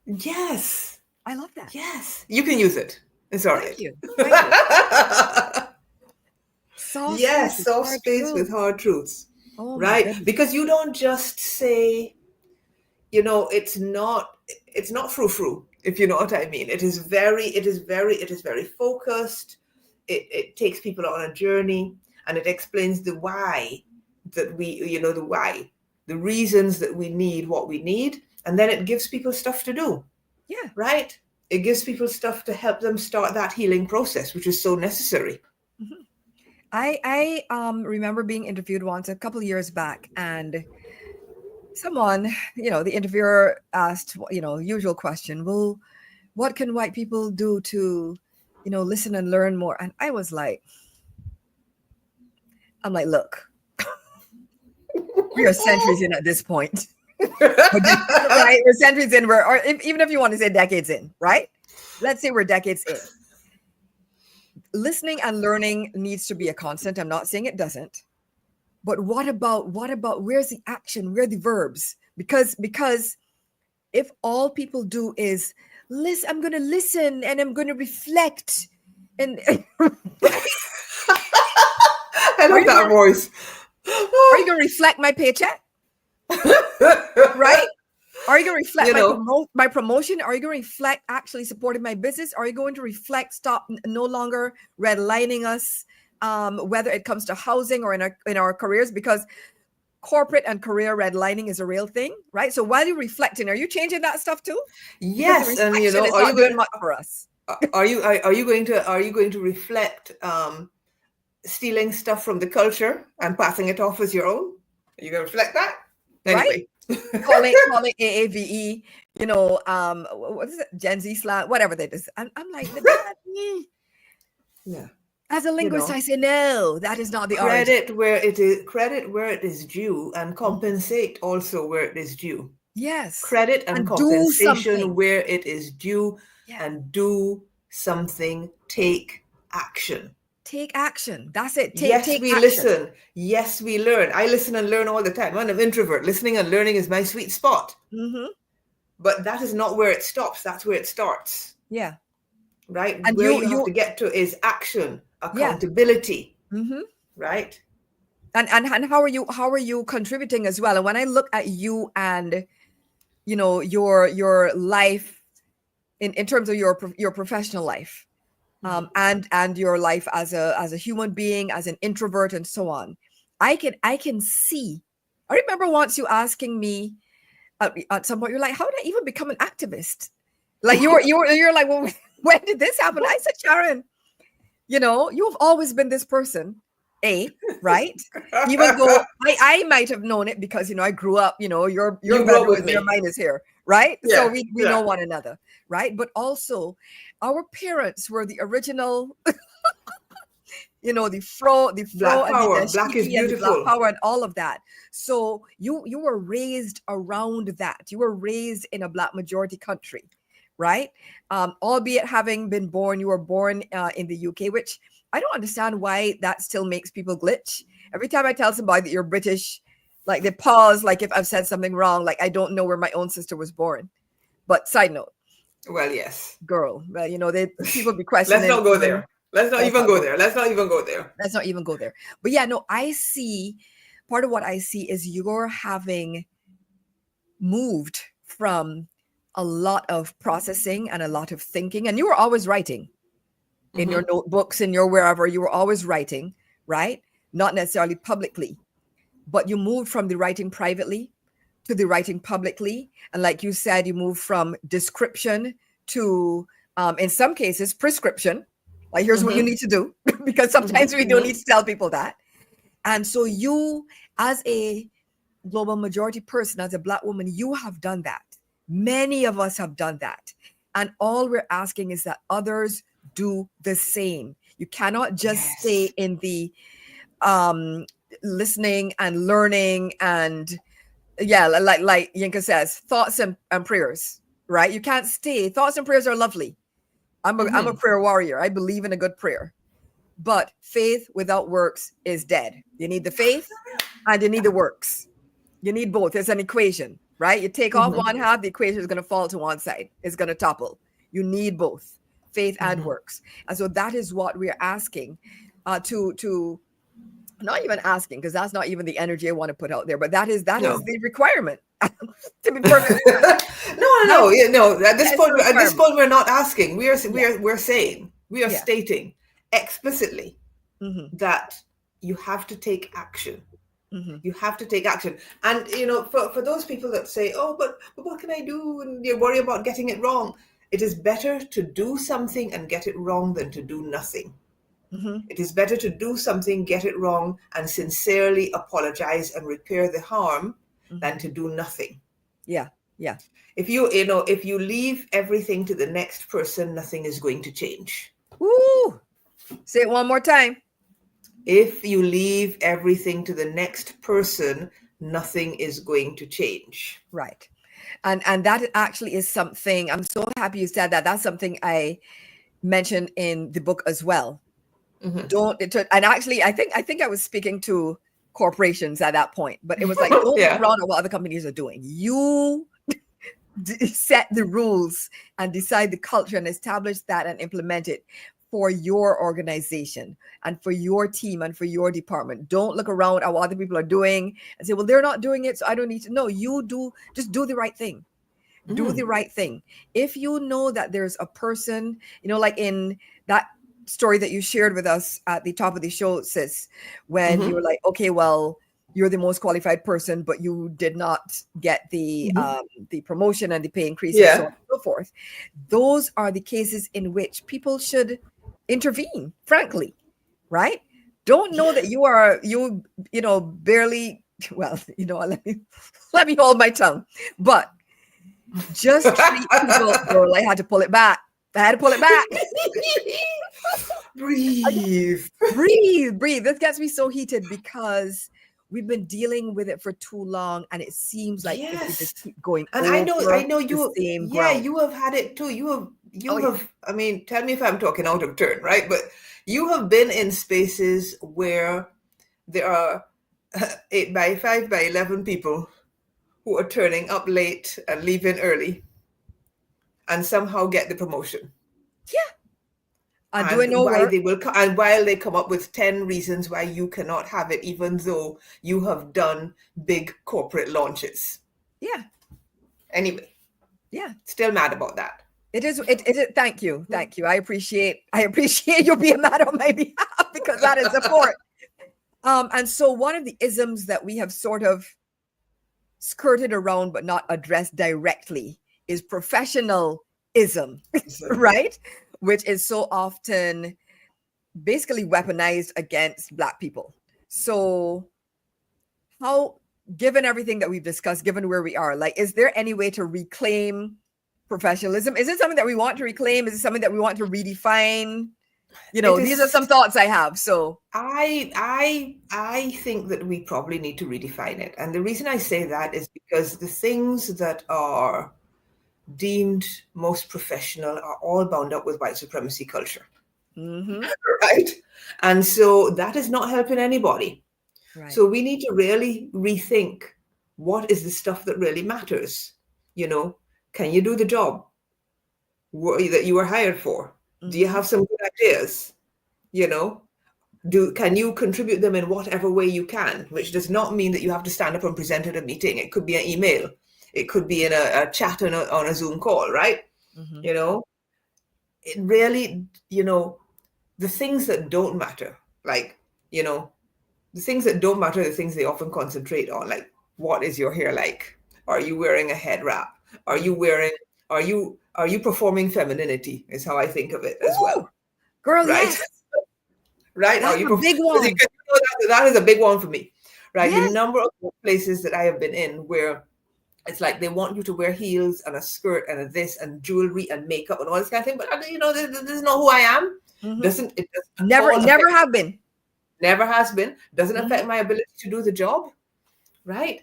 Yes. I love that. Yes. You can use it. It's all right. Thank you. Soft space with hard truths. Oh, right? Because you don't just say, it's not frou-frou. if you know what I mean. It is very focused. It takes people on a journey, and it explains the why that the reasons that we need what we need, and then it gives people stuff to do. Yeah. Right? It gives people stuff to help them start that healing process, which is so necessary. Mm-hmm. I remember being interviewed once a couple of years back, and someone, the interviewer asked, usual question, well, what can white people do to, listen and learn more? And I'm like, look, we are centuries in at this point. Right? We're centuries in, even if you want to say decades in, right? Let's say we're decades in. Listening and learning needs to be a constant. I'm not saying it doesn't. But what about where's the action? Where are the verbs? Because if all people do is listen, I'm going to listen and I'm going to reflect. And I love that voice. Are you going to reflect my paycheck? Right? Are you going to reflect my promotion? Are you going to reflect actually supporting my business? Are you going to reflect stop no longer redlining us, whether it comes to housing or in our careers? Because corporate and career redlining is a real thing, right? So while you're reflecting, are you changing that stuff too? Yes, and it's not doing much for us. Are you going to reflect stealing stuff from the culture and passing it off as your own? Are you going to reflect that? Anyway. Right? calling AAVE, what is it? Gen Z slang, whatever that is. I'm like, yeah. As a linguist, I say no. That is not the credit where it is due, and compensate also where it is due. Yes. Credit and compensation where it is due, and do something. Take action. Take action. That's it. Take action. Listen. Yes, we learn. I listen and learn all the time. I'm an introvert. Listening and learning is my sweet spot. Mm-hmm. But that is not where it stops. That's where it starts. Yeah. Right? And where you have to get to is action, accountability. Yeah. Mm-hmm. Right? And how are you contributing as well? And when I look at you and your life in terms of your professional life, and your life as a human being, as an introvert, and so on, I can see. I remember once you asking me at some point, you're like, how did I even become an activist? Like you're like, well, when did this happen? I said, Sharon, you've always been this person, right? Even though I might have known it because I grew up. Your mind is here, right? Yeah, so we know one another, right? But also, our parents were the original, the fro, black power, and the black is beautiful, black power, and all of that. So you were raised around that. You were raised in a Black majority country, right? Albeit having been born, you were born in the UK, which I don't understand why that still makes people glitch. Every time I tell somebody that you're British, like they pause, like if I've said something wrong, like I don't know where my own sister was born. But side note. Well, yes. Girl, well, people be questioning. Let's not go there. Let's not even go there. Let's not even go there. But yeah, no, I see, part of what I see is you're having moved from a lot of processing and a lot of thinking, and you were always writing in your notebooks, in your wherever, you were always writing, right? Not necessarily publicly, but you moved from the writing privately to the writing publicly. And like you said, you moved from description to, in some cases, prescription. Like, here's what you need to do, because sometimes we don't need to tell people that. And so you, as a global majority person, as a Black woman, you have done that. Many of us have done that. And all we're asking is that others do the same. You cannot just stay in the listening and learning and like Yinka says, thoughts and prayers, right? You can't stay. Thoughts and prayers are lovely. I'm a prayer warrior. I believe in a good prayer. But faith without works is dead. You need the faith and you need the works. You need both. It's an equation, right? You take off one half, the equation is going to fall to one side. It's going to topple. You need both, faith and works. And so that is what we're asking to not even asking, because that's not even the energy I want to put out there, but that is the requirement. To be perfect. No. At this That's point, the requirement. we're not asking. We're saying, we are Yeah. stating explicitly Mm-hmm. that you have to take action. Mm-hmm. You have to take action. And for those people that say, "Oh, but what can I do?" and you worry about getting it wrong, it is better to do something and get it wrong than to do nothing. Mm-hmm. It is better to do something, get it wrong, and sincerely apologize and repair the harm than to do nothing. Yeah. Yeah. If you leave everything to the next person, nothing is going to change. Woo! Say it one more time. If you leave everything to the next person, nothing is going to change. Right. And that actually is something, I'm so happy you said that. That's something I mentioned in the book as well. Mm-hmm. And actually, I think I was speaking to corporations at that point, but it was like, don't look around at what other companies are doing. You set the rules and decide the culture and establish that and implement it for your organization and for your team and for your department. Don't look around at what other people are doing and say, well, they're not doing it, so I don't need to. No, you do. Just do the right thing. Do the right thing. If you know that there's a person, like in that story that you shared with us at the top of the show, sis, when you were like, okay, well, you're the most qualified person, but you did not get the promotion and the pay increase and so on and so forth. Those are the cases in which people should intervene, frankly, right? Don't know that you barely, well, let me hold my tongue, but just treat people, girl, I had to pull it back. Breathe. Breathe. This gets me so heated because we've been dealing with it for too long, and it seems like if we just keep going and over I know you the same ground. You have had it too. You have I mean, tell me if I'm talking out of turn, right? But you have been in spaces where there are 8 by 5 by 11 people who are turning up late and leaving early and somehow get the promotion. Yeah. And while they come up with 10 reasons why you cannot have it, even though you have done big corporate launches. Yeah. Anyway. Yeah. Still mad about that. It is. Thank you. I appreciate you being mad on my behalf because that is support. And so one of the isms that we have sort of skirted around but not addressed directly is professionalism, right? Which is so often basically weaponized against Black people. So how, given everything that we've discussed, given where we are, like, is there any way to reclaim professionalism? Is it something that we want to reclaim? Is it something that we want to redefine? These are some thoughts I have. So I think that we probably need to redefine it. And the reason I say that is because the things that are deemed most professional are all bound up with white supremacy culture. Right? And so that is not helping anybody. Right. So we need to really rethink what is the stuff that really matters. Can you do the job that you were hired for? Do you have some good ideas? Can you contribute them in whatever way you can, which does not mean that you have to stand up and present at a meeting. It could be an email. It could be in a chat on a Zoom call, right? It really, the things that don't matter, like, the things that don't matter, the things they often concentrate on, like, what is your hair like? Are you wearing a head wrap? Are you performing femininity is how I think of it as well. Girl, right? Yes. Right? That's a big one. That is a big one for me, right? Yes. The number of places that I have been in where it's like they want you to wear heels and a skirt and a this and jewelry and makeup and all this kind of thing, but this is not who I am. It never have been. Never has been. Doesn't affect my ability to do the job, right?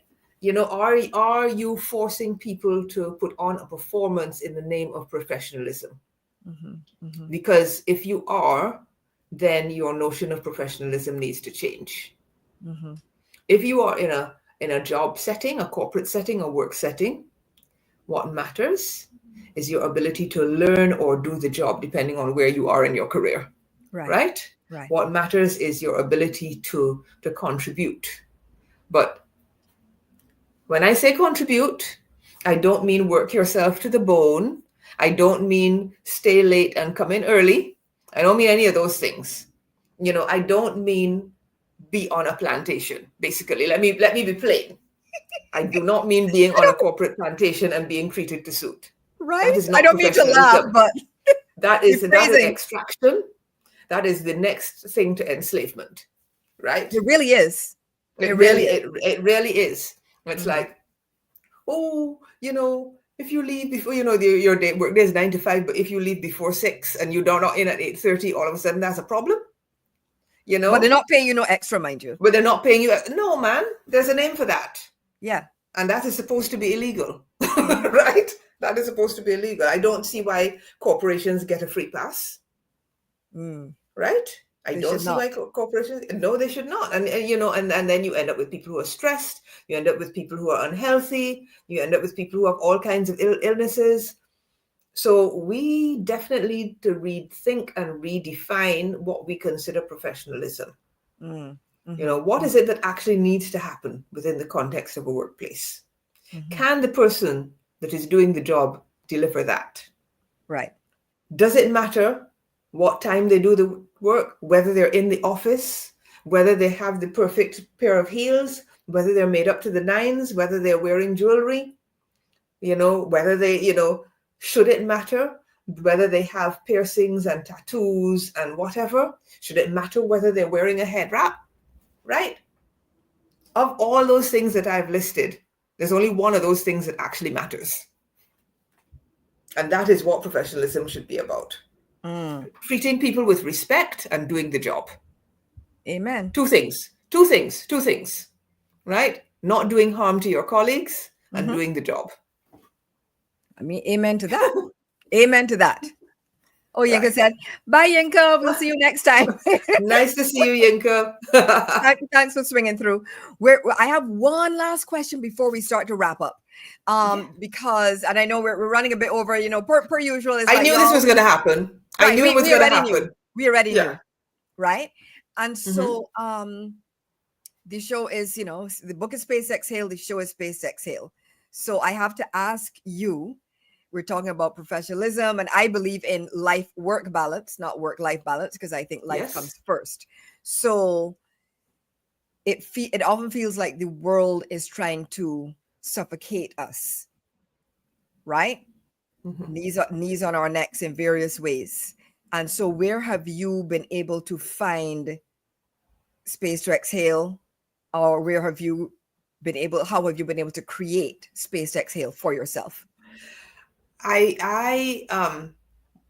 Are you forcing people to put on a performance in the name of professionalism? Because if you are, then your notion of professionalism needs to change. If you are in a job setting, a corporate setting, a work setting, what matters is your ability to learn or do the job depending on where you are in your career. Right? What matters is your ability to contribute. But When I say contribute, I don't mean work yourself to the bone. I don't mean stay late and come in early. I don't mean any of those things. I don't mean be on a plantation, basically. Let me be plain. I do not mean being on a corporate plantation and being treated to suit. Right? That is not I don't mean to laugh, professionalism. but that is phrasing. extraction. That is the next thing to enslavement, right? It really is. It really is. It's like, oh, if you leave before, your day work day is 9 to 5, but if you leave before 6 and you don't not in at 8:30, all of a sudden that's a problem. But they're not paying you no extra, mind you. But they're not paying you. No, man, there's a name for that. Yeah. And that is supposed to be illegal, right? That is supposed to be illegal. I don't see why corporations get a free pass, right? I don't see why corporations. No, they should not. And then you end up with people who are stressed. You end up with people who are unhealthy. You end up with people who have all kinds of illnesses. So we definitely need to rethink and redefine what we consider professionalism. What is it that actually needs to happen within the context of a workplace? Can the person that is doing the job deliver that? Right. Does it matter what time they do the work, whether they're in the office, whether they have the perfect pair of heels, whether they're made up to the nines, whether they're wearing jewelry, whether they, should it matter whether they have piercings and tattoos and whatever? Should it matter whether they're wearing a head wrap? Right? Of all those things that I've listed, there's only one of those things that actually matters. And that is what professionalism should be about. Treating people with respect and doing the job. Amen. Two things, right? Not doing harm to your colleagues and doing the job. I mean, amen to that. Amen to that. Oh, Yinka said, bye, Yinka. We'll see you next time. Nice to see you, Yinka. Thanks for swinging through. I have one last question before we start to wrap up. Because, and I know we're running a bit over, per usual. I knew this was going to happen. Right, I knew it was going to happen. We already knew. Right? And so the show is, the book is Space Exhale. The show is Space Exhale. So I have to ask you, we're talking about professionalism, and I believe in life-work balance, not work-life balance, because I think life comes first. So it often feels like the world is trying to suffocate us, right? Knees on our necks in various ways. And so where have you been able to find space to exhale, or how have you been able to create space to exhale for yourself? I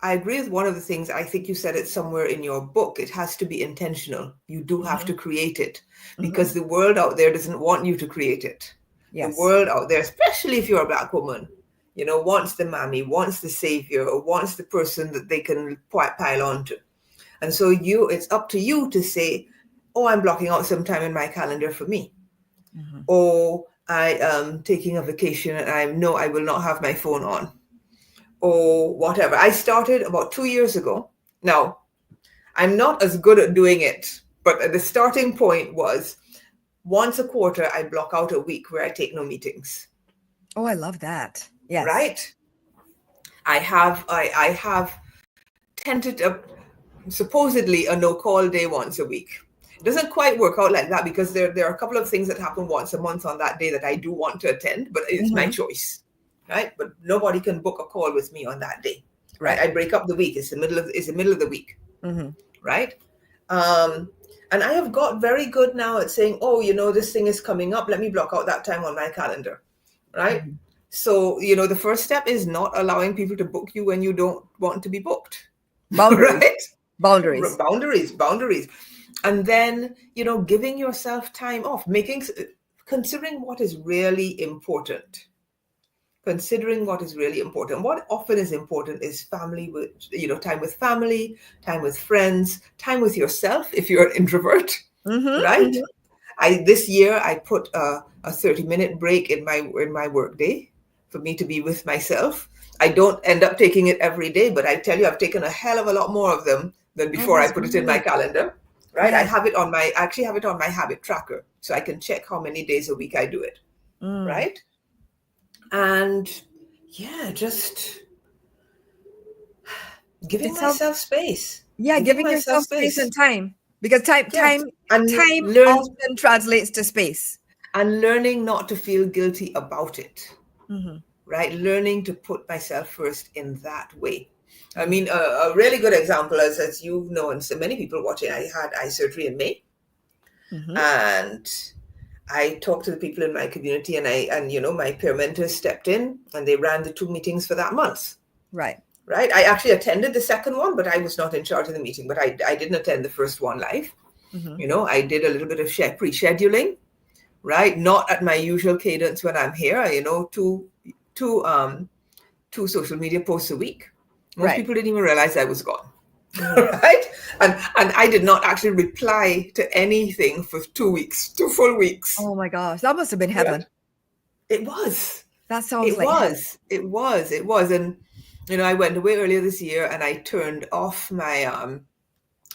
agree with one of the things. I think you said it somewhere in your book. It has to be intentional. You do have to create it, because the world out there doesn't want you to create it. Yes. The world out there, especially if you're a Black woman, wants the mammy, wants the savior, or wants the person that they can pile onto. And so it's up to you to say, oh, I'm blocking out some time in my calendar for me. Or I am taking a vacation and I will not have my phone on. Or whatever. I started about 2 years ago. Now, I'm not as good at doing it, but the starting point was once a quarter, I block out a week where I take no meetings. Oh, I love that. Yes. Right? I have tended supposedly a no-call day once a week. It doesn't quite work out like that, because there are a couple of things that happen once a month on that day that I do want to attend, but it's my choice. Right? But nobody can book a call with me on that day. Right? I break up the week. It's the middle of the week. Right? And I have got very good now at saying, oh, this thing is coming up. Let me block out that time on my calendar. Right? So, the first step is not allowing people to book you when you don't want to be booked. Boundaries. Right? Boundaries. And then, giving yourself time off, considering what is really important. What often is important is family, time with family, time with friends, time with yourself if you're an introvert, right? This year I put a 30-minute break in my work day for me to be with myself. I don't end up taking it every day, but I tell you, I've taken a hell of a lot more of them than before I put it in my calendar, right? I actually have it on my habit tracker, so I can check how many days a week I do it. right? And yeah, just giving It sounds, myself space. yeah, Giving giving myself yourself space space. and time, because Yes. time Learn often translates to space. and learning not to feel guilty about it. Mm-hmm. Right? Learning to put myself first in that way. I Mm-hmm. mean, a really good example, as you know, and so many people watching, I had eye surgery in May, Mm-hmm. and I talked to the people in my community, and my peer mentors stepped in, and they ran the 2 meetings for that month. Right. Right? I actually attended the second one, but I was not in charge of the meeting. But I didn't attend the first one live. Mm-hmm. I did a little bit of pre-scheduling, right? Not at my usual cadence when I'm here. Two social media posts a week. Most Right. people didn't even realize I was gone. Mm-hmm. Right? And I did not actually reply to anything for 2 weeks, 2 full weeks. Oh my gosh, that must have been heaven. Right? It was. That sounds It like heaven. was. It was. It was. And I went away earlier this year, and I turned off my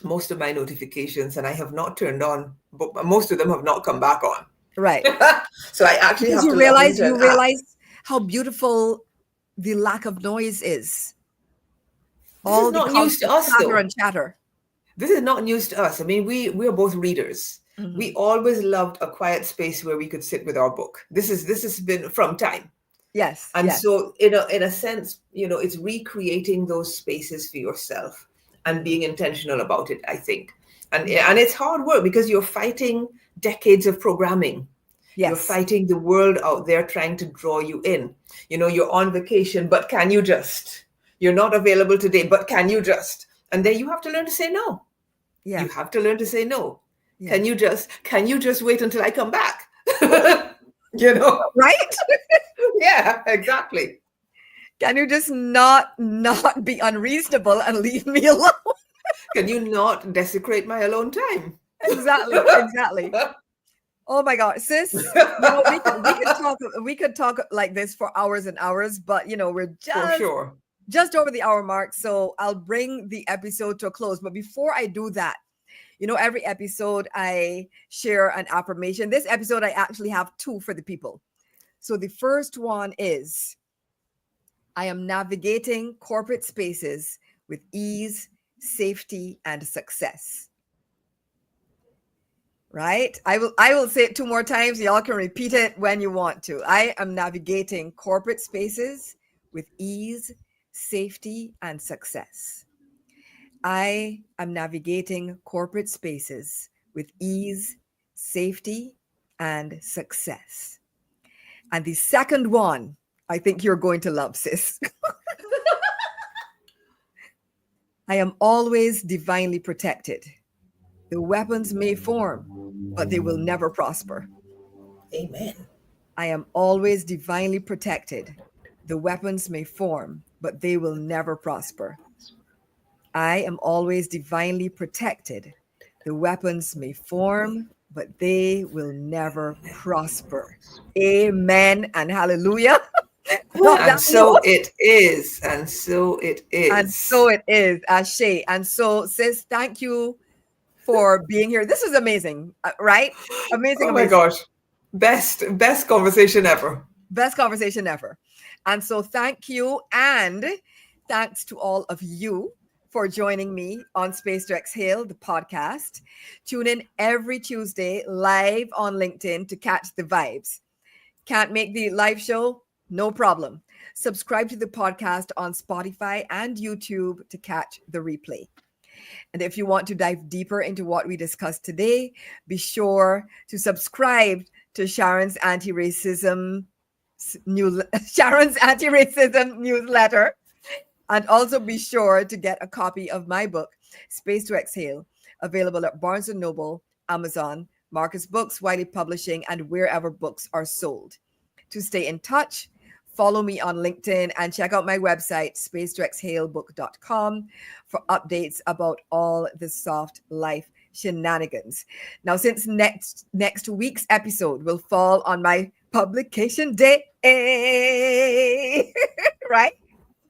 most of my notifications, and I have not turned on, but most of them have not come back on. Right. So I actually Because have to log into you an app. realize how beautiful the lack of noise is. This is not news to us, chatter though. and chatter. This is not news to us. I mean, we're both readers. Mm-hmm. We always loved a quiet space where we could sit with our book. This has been from time. Yes. And yes. so in a sense, it's recreating those spaces for yourself and being intentional about it, I think. And it's hard work, because you're fighting decades of programming. Yes. You're fighting the world out there trying to draw you in. You're on vacation, but can you just? You're not available today, but can you just? And then you have to learn to say no. Yeah. You have to learn to say no. Yeah. Can you just wait until I come back? Right? Yeah, exactly. Can you just not be unreasonable and leave me alone? Can you not desecrate my alone time? Exactly. Oh my God, sis! We could talk like this for hours and hours, but we're just over the hour mark, so I'll bring the episode to a close. But before I do that, every episode I share an affirmation. This episode I actually have two for the people. So the first one is, I am navigating corporate spaces with ease, safety, and success. Right? I will say it 2 more times. Y'all can repeat it when you want to. I am navigating corporate spaces with ease, safety, and success. I am navigating corporate spaces with ease, safety, and success. And the second one, I think you're going to love, sis. I am always divinely protected. The weapons may form, but they will never prosper. Amen. I am always divinely protected. The weapons may form, but they will never prosper. I am always divinely protected. The weapons may form, but they will never prosper. Amen and hallelujah. And so it is. And so it is. And so it is, Ashe. And so, sis, thank you for being here. This is amazing, right? Amazing. Oh my gosh. Best conversation ever. Best conversation ever. And so thank you. And thanks to all of you for joining me on Space to Exhale, the podcast. Tune in every Tuesday live on LinkedIn to catch the vibes. Can't make the live show? No problem. Subscribe to the podcast on Spotify and YouTube to catch the replay. And if you want to dive deeper into what we discussed today, be sure to subscribe to Sharon's anti-racism newsletter. And also be sure to get a copy of my book, Space to Exhale, available at Barnes & Noble, Amazon, Marcus Books, Wiley Publishing, and wherever books are sold. To stay in touch, follow me on LinkedIn and check out my website, spacetoexhalebook.com, for updates about all the soft life shenanigans. Now, since next week's episode will fall on my publication day, right?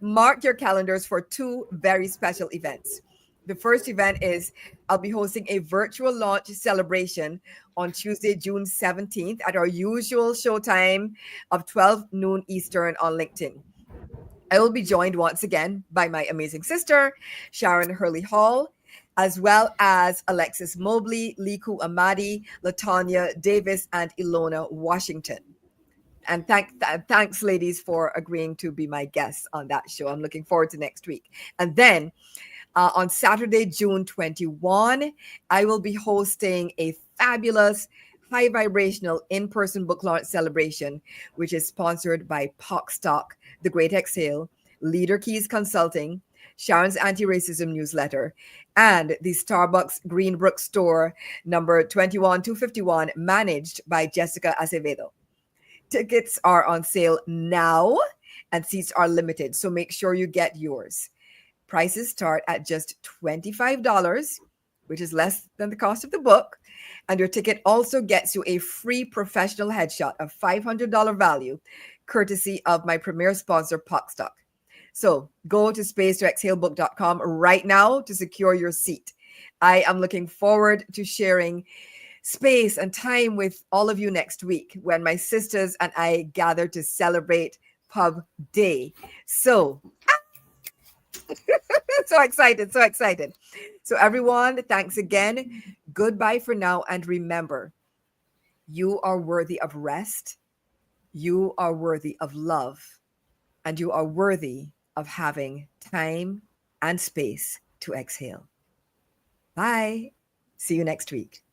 Mark your calendars for 2 very special events. The first event is I'll be hosting a virtual launch celebration on Tuesday, June 17th at our usual showtime of 12 noon Eastern on LinkedIn. I will be joined once again by my amazing sister, Sharon Hurley Hall, as well as Alexis Mobley, Liku Amadi, Latanya Davis, and Ilona Washington. And thanks, ladies, for agreeing to be my guests on that show. I'm looking forward to next week. And then on Saturday, June 21, I will be hosting a fabulous high vibrational in-person book launch celebration, which is sponsored by Pockstock, The Great Exhale, Leader Keys Consulting, Sharon's Anti-Racism Newsletter, and the Starbucks Greenbrook store number 21251, managed by Jessica Acevedo. Tickets are on sale now and seats are limited, so make sure you get yours. Prices start at just $25, which is less than the cost of the book. And your ticket also gets you a free professional headshot of $500 value, courtesy of my premier sponsor, Pockstock. So go to space2exhalebook.com right now to secure your seat. I am looking forward to sharing space and time with all of you next week when my sisters and I gather to celebrate Pub Day. So so excited. So everyone, thanks again. Goodbye for now. And remember, you are worthy of rest. You are worthy of love. And you are worthy of having time and space to exhale. Bye. See you next week.